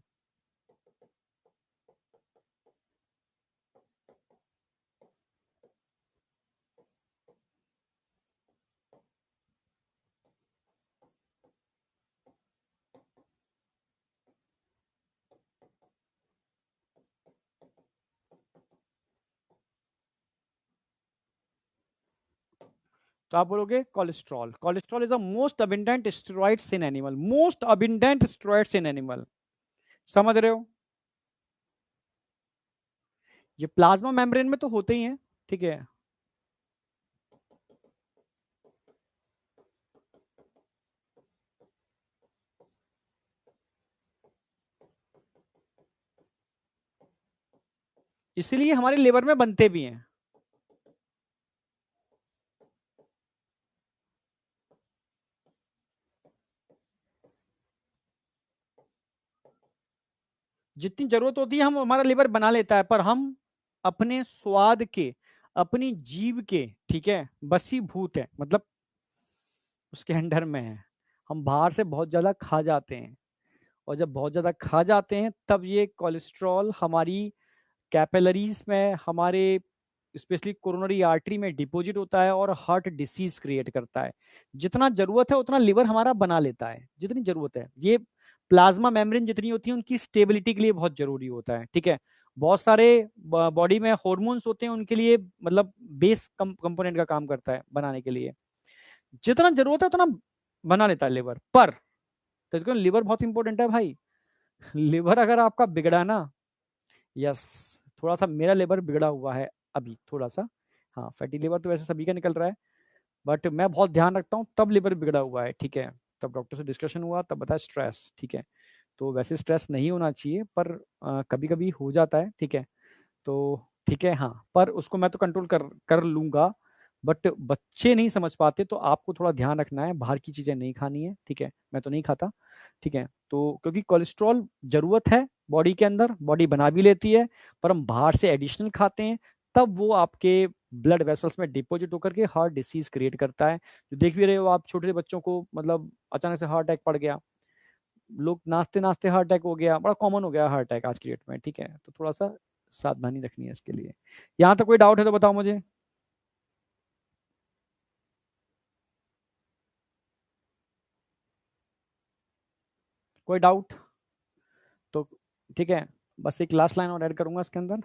तो आप बोलोगे cholesterol, cholesterol is the most abundant steroids in animal, most abundant steroids in animal. समझ रहे हो? ये प्लाज्मा मेम्ब्रेन में तो होते ही हैं, ठीक है। इसलिए हमारे लिवर में बनते भी हैं। जितनी जरूरत होती है हम, हमारा लिवर बना लेता है, पर हम अपने स्वाद के, अपनी जीव के, ठीक है, बसीभूत है, मतलब उसके अंडर में है। हम बाहर से बहुत ज्यादा खा जाते हैं, और जब बहुत ज्यादा खा जाते हैं तब ये कोलेस्ट्रॉल हमारी कैपिलरीज में, हमारे स्पेशली कोरोनरी आर्टरी में डिपॉजिट होता है और हार्ट डिसीज क्रिएट करता है। जितना जरूरत है उतना लिवर हमारा बना लेता है, जितनी जरूरत है। ये प्लाज्मा मेम्ब्रेन जितनी होती है उनकी स्टेबिलिटी के लिए बहुत जरूरी होता है, ठीक है। बहुत सारे बॉडी में हॉर्मोन्स होते हैं, उनके लिए मतलब बेस कंपोनेंट का काम करता है बनाने के लिए। जितना जरूरत है उतना बना लेता है लिवर, पर तो लिवर बहुत इंपॉर्टेंट है भाई। लिवर अगर आपका बिगड़ा ना, यस, थोड़ा सा मेरा लिवर बिगड़ा हुआ है अभी थोड़ा सा। हाँ, फैटी लिवर तो वैसे सभी का निकल रहा है, बट मैं बहुत ध्यान रखता हूँ, तब लिवर बिगड़ा हुआ है, ठीक है। तब डॉक्टर से डिस्कशन हुआ, तब बताया स्ट्रेस, ठीक है। तो वैसे स्ट्रेस नहीं होना चाहिए, पर कभी कभी हो जाता है, ठीक है। तो ठीक है, हाँ, पर उसको मैं तो कंट्रोल कर कर लूंगा। बट बच्चे नहीं समझ पाते, तो आपको थोड़ा ध्यान रखना है, बाहर की चीजें नहीं खानी है, ठीक है। मैं तो नहीं खाता, ठीक है। तो क्योंकि कोलेस्ट्रॉल जरूरत है बॉडी के अंदर, बॉडी बना भी लेती है, पर हम बाहर से एडिशनल खाते हैं, तब वो आपके ब्लड वेसल्स में डिपॉजिट होकर के हार्ट डिसीज क्रिएट करता है। जो देख भी रहे हो आप, छोटे बच्चों को मतलब अचानक से हार्ट अटैक पड़ गया, लोग नाचते नाचते हार्ट अटैक हो गया, बड़ा कॉमन हो गया हार्ट अटैक आज की डेट में, ठीक है। तो थोड़ा सा सावधानी रखनी है इसके लिए। यहाँ तक कोई डाउट है तो बताओ मुझे। कोई डाउट? तो ठीक है, बस एक लास्ट लाइन और ऐड करूंगा इसके अंदर।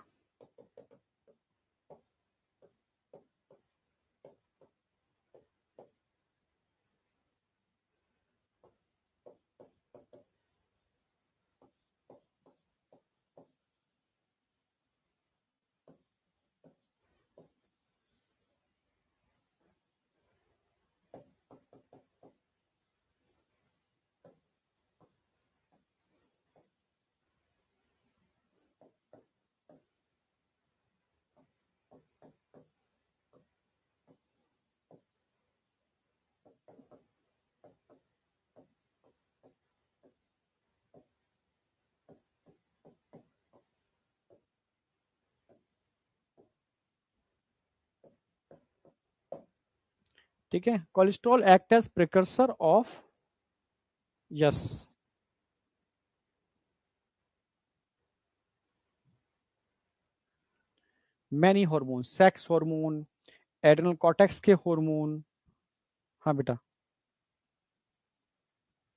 ठीक है, cholesterol act as precursor of, yes, many hormone, sex hormone, adrenal cortex के हार्मोन, हाँ बेटा,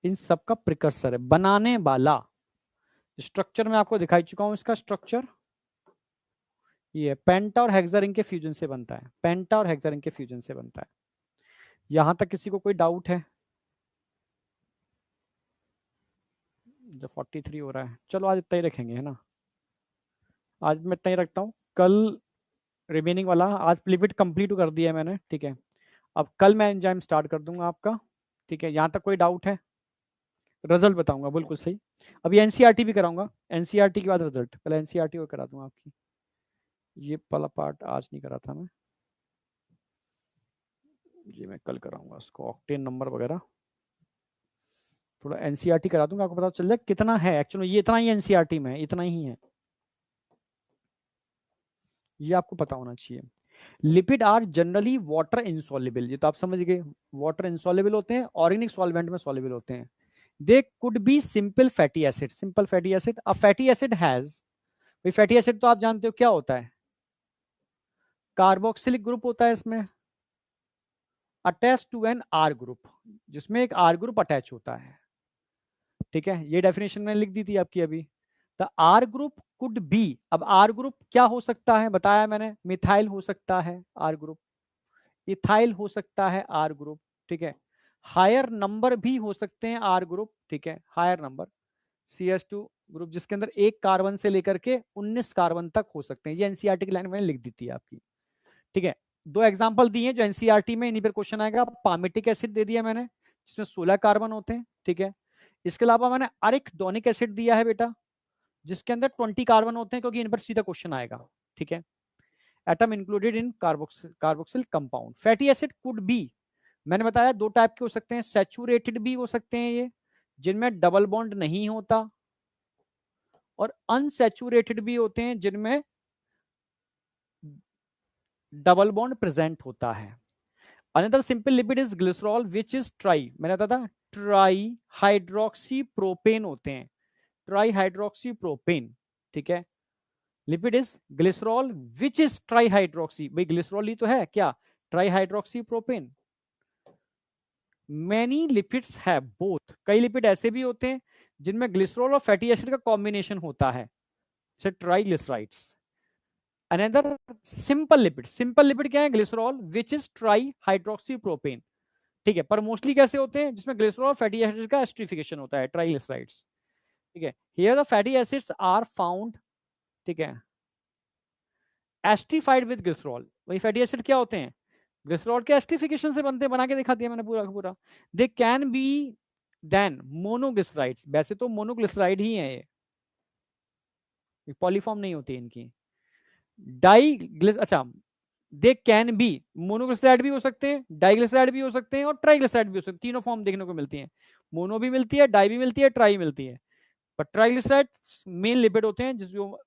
इन सब का प्रिकर्सर है, बनाने वाला। स्ट्रक्चर में आपको दिखाई चुका हूं इसका स्ट्रक्चर, ये पेंटा और हेक्सारिंग के फ्यूजन से बनता है, पेंटा और हेक्सारिंग के फ्यूजन से बनता है। यहां तक किसी को कोई डाउट है? जो 43 हो रहा है, चलो आज इतना ही रखेंगे, है ना, आज मैं इतना ही रखता हूँ। कल रिमेनिंग वाला, आज लिपिड कंप्लीट कर दिया है मैंने, ठीक है, अब कल मैं एंजाइम स्टार्ट कर दूंगा आपका, ठीक है, यहाँ तक कोई डाउट है? रिजल्ट बताऊंगा, बिल्कुल सही। अभी एनसीईआरटी भी कराऊंगा, एनसीईआरटी के बाद रिजल्ट, पहले एनसीईआरटी को करा दूंगा आपकी। ये वाला पार्ट आज नहीं करा था मैं, ये मैं कल कराऊंगा, उसको ऑक्टेन नंबर वगैरह थोड़ा एनसीईआरटी करा दूंगा, आपको पता चल जाए कितना है एक्चुअली, ये इतना ही एनसीईआरटी में है, इतना ही है, ये आपको पता होना चाहिए। Lipid are generally water insoluble, ये तो आप समझ गए, वाटर इंसॉल्युबल होते हैं, ऑर्गेनिक सॉल्वेंट में सॉल्युबल होते हैं। They could be simple fatty acid, simple fatty acid, a fatty acid has, भाई फैटी एसिड तो आप जानते हो क्या होता है, कार्बोक्सिलिक ग्रुप होता है इसमें, attach to an R group, जिसमें एक आर ग्रुप अटैच होता है, ठीक है, ये डेफिनेशन मैंने लिख दी थी आपकी अभी। The R group could be, अब आर ग्रुप क्या हो सकता है बताया मैंने, मिथाइल हो सकता है आर ग्रुप, इथाइल हो सकता है आर ग्रुप, ठीक है, हायर नंबर भी हो सकते हैं आर ग्रुप, ठीक है, हायर नंबर, CH2 ग्रुप जिसके अंदर एक कार्बन से लेकर के 19 कार्बन तक हो सकते हैं, ये एनसीईआरटी की लाइन मैंने लिख दी थी आपकी, ठीक है। दो एग्जांपल दिए जो एनसीईआरटी में, इन्हीं पर क्वेश्चन आएगा। पामेटिक एसिड दे दिया मैंने, जिसमें 16 कार्बन होते हैं, ठीक है। इसके अलावा मैंने अरिकडोनिक एसिड दिया है बेटा, जिसके अंदर 20 कार्बन होते हैं, क्योंकि इन पर सीधा क्वेश्चन आएगा, ठीक है। Atom included in carboxyl compound. Fatty acid could be, मैंने बताया दो टाइप के हो सकते हैं, सैचुरेटेड भी हो सकते हैं ये, जिनमें डबल बॉन्ड नहीं होता, और अनसैचुरेटेड भी होते हैं जिनमें डबल बॉन्ड प्रेजेंट होता है। Another simple lipid is glycerol which is try, मैंने बताया था ट्राई हाइड्रोक्सी प्रोपेन होते हैं, ट्राई हाइड्रोक्सी प्रोपेन, ठीक है। Lipid is glycerol which is try hydroxy, भाई ग्लिसरॉल ही तो है क्या, try hydroxy propane. Many lipids है बोथ, कई लिपिड ऐसे भी होते हैं जिनमें ग्लिसरॉल और फैटी एसिड का कॉम्बिनेशन होता है, जैसे triglycerides. Another simple lipid, simple lipid क्या है, glycerol which is try hydroxy propane, ठीक है, पर मोस्टली कैसे होते हैं, जिसमें ग्लिसरॉल और फैटी एसिड का एस्टरिफिकेशन होता है, ट्राइग्लिसराइड्स, ठीक है। Here the fatty acids are found, ठीक है, एस्ट्रीफाइड विद ग्लिसरॉल, वही फैटी एसिड क्या होते हैं, ग्लिसरॉल के एस्ट्रिफिकेशन से बनते हैं, बना के दिखा दिया मैंने पूरा पूरा। They can be then monoglycerides, वैसे तो मोनोग्लिसराइड ही है ये, पॉलीफॉर्म नहीं होती इनकी। डाई अच्छा, दे कैन बी, मोनोग्लिसराइड भी हो सकते हैं, डाइग्लिसराइड भी हो सकते हैं, और ट्राइग्लिसराइड भी हो सकते हैं, तीनों फॉर्म देखने को मिलती हैं, मोनो भी मिलती है, डाई भी मिलती है, ट्राई मिलती है, पर ट्राइग्लिसराइड मेन लिपिड होते हैं जिसको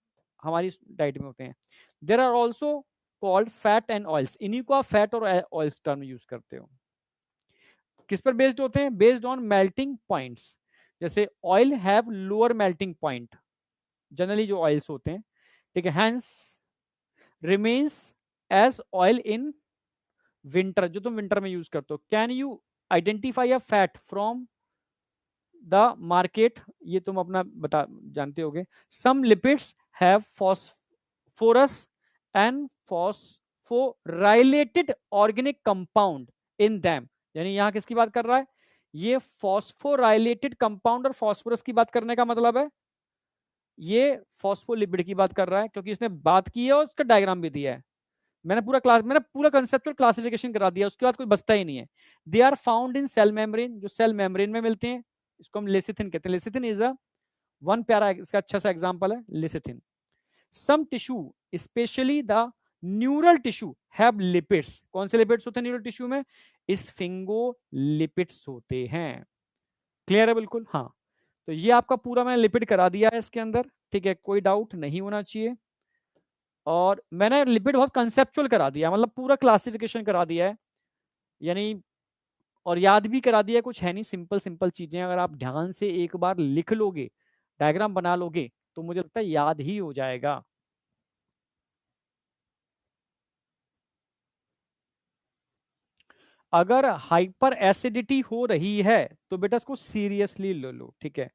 हमारी डाइट में होते हैं। There are also called fat and oils, इन्हीं को आप फैट और ऑयल्स टर्म यूज करते हो। किस पर बेस्ड होते हैं, बेस्ड ऑन मेल्टिंग पॉइंट्स, जैसे oil have lower melting point, generally जो ऑयल्स होते हैं, ठीक है, hence remains as oil in winter, जो तुम विंटर में यूज करते हो। Can you identify a fat from the market, ये तुम अपना बता जानते होगे। Some lipids have phosphorus and phosphorylated organic compound in them, यानी यहां किसकी बात कर रहा है, ये फॉस्फोराइलेटेड कंपाउंड और फॉस्फोरस की बात करने का मतलब है ये फॉस्फोलिपिड की बात कर रहा है, क्योंकि इसने बात की है और उसका डायग्राम भी दिया है। मैंने पूरा कंसेप्चुअल क्लासिफिकेशन करा दिया, उसके बाद कोई बचता ही नहीं है। They are found in cell membrane, जो सेल मेम्ब्रेन में मिलते हैं, इसको हम लेसिथिन कहते हैं। लेसिथिन इज अ वन प्यारा, इसका अच्छा सा एग्जांपल है lecithin. Some tissue specially the neural tissue have lipids, कौन से लिपिड्स होते हैं न्यूरल टिश्यू में, स्फिंगोलिपिड्स होते हैं। क्लियर है बिल्कुल, हाँ। तो ये आपका पूरा मैंने लिपिड करा दिया है इसके अंदर, ठीक है, कोई डाउट नहीं होना चाहिए। और मैंने लिपिड बहुत कंसेप्चुअल करा दिया, मतलब पूरा क्लासिफिकेशन करा दिया है। यानी और याद भी करा दिया, कुछ है नहीं, सिंपल सिंपल चीजें अगर आप ध्यान से एक बार लिख लोगे, डायग्राम बना लोगे, तो मुझे लगता है याद ही हो जाएगा। अगर हाइपर एसिडिटी हो रही है तो बेटा इसको सीरियसली ले लो, ठीक है।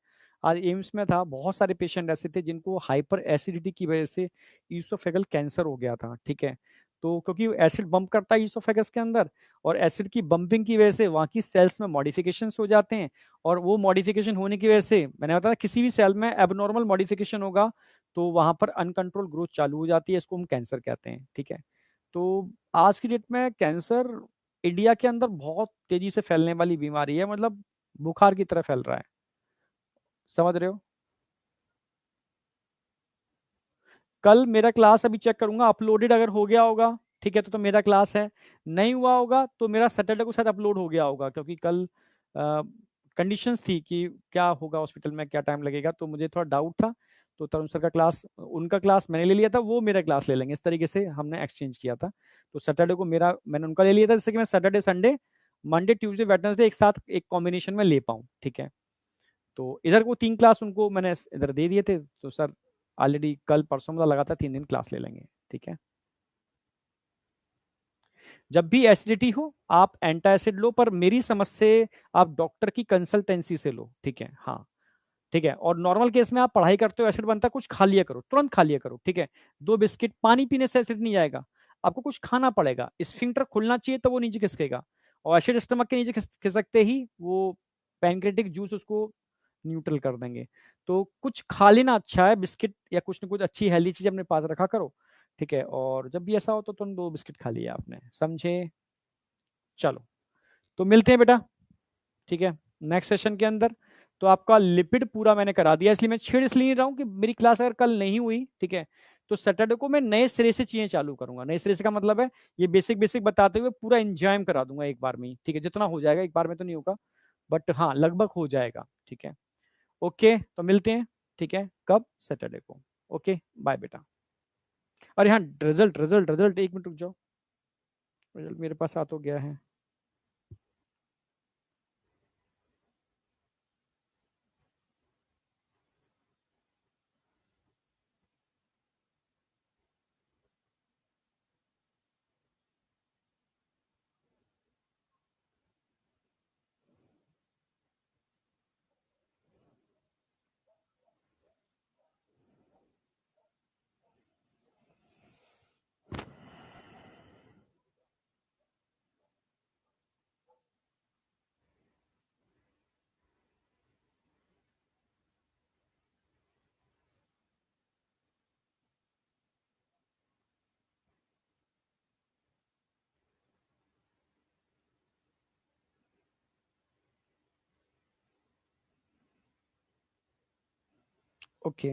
आज एम्स में था, बहुत सारे पेशेंट ऐसे थे जिनको हाइपर एसिडिटी की वजह से ईसोफेगल कैंसर हो गया था, ठीक है। तो क्योंकि एसिड बम्प करता है ईसोफेगस के अंदर, और एसिड की बम्पिंग की वजह से वहाँ की सेल्स में मॉडिफिकेशन हो जाते हैं, और वो मॉडिफिकेशन होने की वजह से, मैंने बताया किसी भी सेल में एबनॉर्मल मॉडिफिकेशन होगा तो वहां पर अनकंट्रोल ग्रोथ चालू हो जाती है, इसको हम कैंसर कहते हैं, ठीक है। तो आज की डेट में कैंसर इंडिया के अंदर बहुत तेजी से फैलने वाली बीमारी है, मतलब बुखार की तरह फैल रहा है, समझ रहे हो। कल मेरा क्लास अभी चेक करूंगा, अपलोडेड अगर हो गया होगा, ठीक है, तो मेरा क्लास है। नहीं हुआ होगा तो मेरा सैटरडे को शायद अपलोड हो गया होगा, क्योंकि कल कंडीशंस थी कि क्या होगा हॉस्पिटल में, क्या टाइम लगेगा, तो मुझे थोड़ा डाउट था। तो तरुण सर का क्लास, उनका क्लास मैंने ले लिया था, वो मेरा क्लास ले लेंगे, इस तरीके से हमने एक्सचेंज किया था। तो सैटरडे को मेरा, मैंने उनका ले लिया था, जैसे कि मैं Saturday Sunday Monday Tuesday Wednesday एक साथ एक कॉम्बिनेशन में ले पाऊँ, ठीक है। तो इधर को 3 क्लास उनको मैंने इधर दे दिए थे, तो सर ऑलरेडी कल परसों मतलब लगातार 3 दिन क्लास ले लेंगे, ठीक है। जब भी एसिडिटी हो आप एंटासिड लो, पर मेरी समझ से आप डॉक्टर की कंसल्टेंसी से लो, ठीक है, हाँ। ठीक है, और नॉर्मल केस में आप पढ़ाई करते हो, एसिड बनता है, कुछ खा लिया करो, तुरंत खा लिया करो, ठीक है। 2 बिस्किट, पानी पीने से एसिड नहीं जाएगा, आपको कुछ खाना पड़ेगा, स्फिंक्टर खुलना चाहिए तो वो नीचे खिसकेगा, और एसिड स्टमक के नीचे खिसकते ही वो पैनक्रेटिक जूस उसको न्यूट्रल कर देंगे। तो कुछ खा लेना अच्छा है, बिस्किट या कुछ ना कुछ अच्छी हेल्दी चीज अपने पास रखा करो, ठीक है। और जब भी ऐसा हो तो तुम 2 बिस्किट खा लिया आपने, समझे। चलो, तो मिलते हैं बेटा, ठीक है, नेक्स्ट सेशन के अंदर। तो आपका लिपिड पूरा मैंने करा दिया, इसलिए मैं छेड़ इसलिए नहीं रहा हूँ कि मेरी क्लास अगर कल नहीं हुई, ठीक है, तो सैटरडे को मैं नए सिरे से चीजें चालू करूंगा। नए सिरे से का मतलब है ये बेसिक बेसिक बताते हुए पूरा एंजॉय करा दूंगा एक बार में ही, ठीक है, जितना हो जाएगा, एक बार में तो नहीं होगा, बट हाँ लगभग हो जाएगा, ठीक है। ओके, तो मिलते हैं, ठीक है, कब, सैटरडे को। ओके, बाय बेटा। अरे हाँ, रिजल्ट रिजल्ट रिजल्ट, 1 मिनट रुक जाओ, रिजल्ट मेरे पास आ तो गया है। ओके,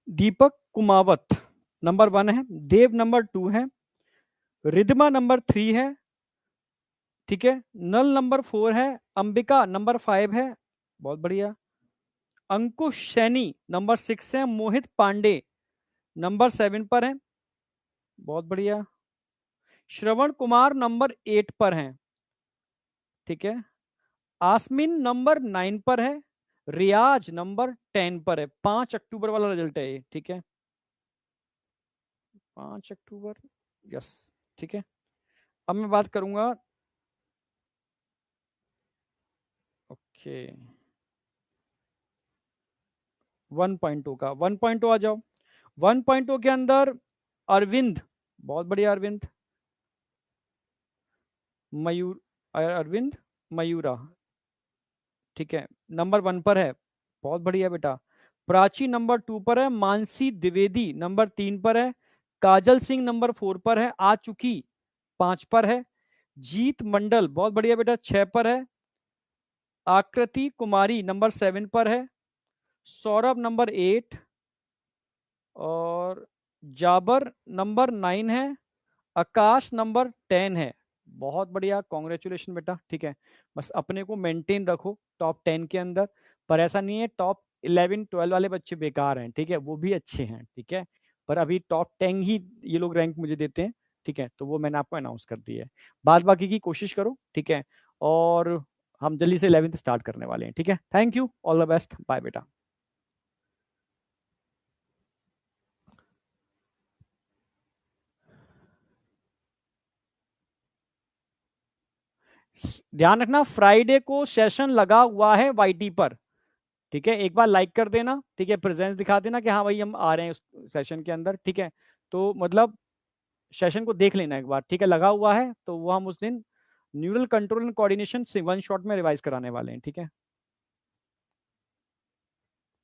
दीपक कुमावत नंबर 1 है, देव नंबर 2 है, रिद्मा नंबर 3 है, ठीक है, नल नंबर 4 है, अंबिका नंबर 5 है, बहुत बढ़िया, अंकुश सैनी नंबर 6 है, मोहित पांडे नंबर 7 पर है, बहुत बढ़िया, श्रवण कुमार नंबर 8 पर है, ठीक है, आसमिन नंबर 9 पर है, रियाज नंबर 10 पर है। 5 अक्टूबर वाला रिजल्ट है ये, ठीक है, 5 अक्टूबर, यस, ठीक है। अब मैं बात करूंगा, ओके, 1.0 का, 1.0 आ जाओ। 1.0 के अंदर अरविंद, बहुत बढ़िया अरविंद, मयूर, अरविंद मयूरा, ठीक है, नंबर 1 पर है, बहुत बढ़िया बेटा। प्राची नंबर 2 पर है, मानसी द्विवेदी नंबर 3 पर है, काजल सिंह नंबर 4 पर है, आ चुकी 5 पर है, जीत मंडल बहुत बढ़िया बेटा 6 पर है, आकृति कुमारी नंबर 7 पर है, सौरभ नंबर 8, और जाबर नंबर 9 है, आकाश नंबर 10 है। बहुत बढ़िया, कॉन्ग्रेचुलेशन बेटा, ठीक है। बस अपने को मेंटेन रखो टॉप 10 के अंदर, पर ऐसा नहीं है टॉप 11 12 वाले बच्चे बेकार हैं, ठीक है, वो भी अच्छे हैं, ठीक है, पर अभी टॉप 10 ही ये लोग रैंक मुझे देते हैं, ठीक है, तो वो मैंने आपको अनाउंस कर दी है। बाद बाकी की कोशिश करो, ठीक है, और हम जल्दी से 11th स्टार्ट करने वाले हैं। ठीक है, thank you, all the best, bye बेटा। ध्यान रखना फ्राइडे को सेशन लगा हुआ है वाईटी पर। ठीक है, एक बार लाइक कर देना, ठीक है, प्रेजेंस दिखा देना कि हाँ भाई हम आ रहे हैं उस सेशन के अंदर। ठीक है, तो मतलब सेशन को देख लेना एक बार, ठीक है, लगा हुआ है तो वो हम उस दिन neural control and coordination one shot में रिवाइज कराने वाले हैं। ठीक है।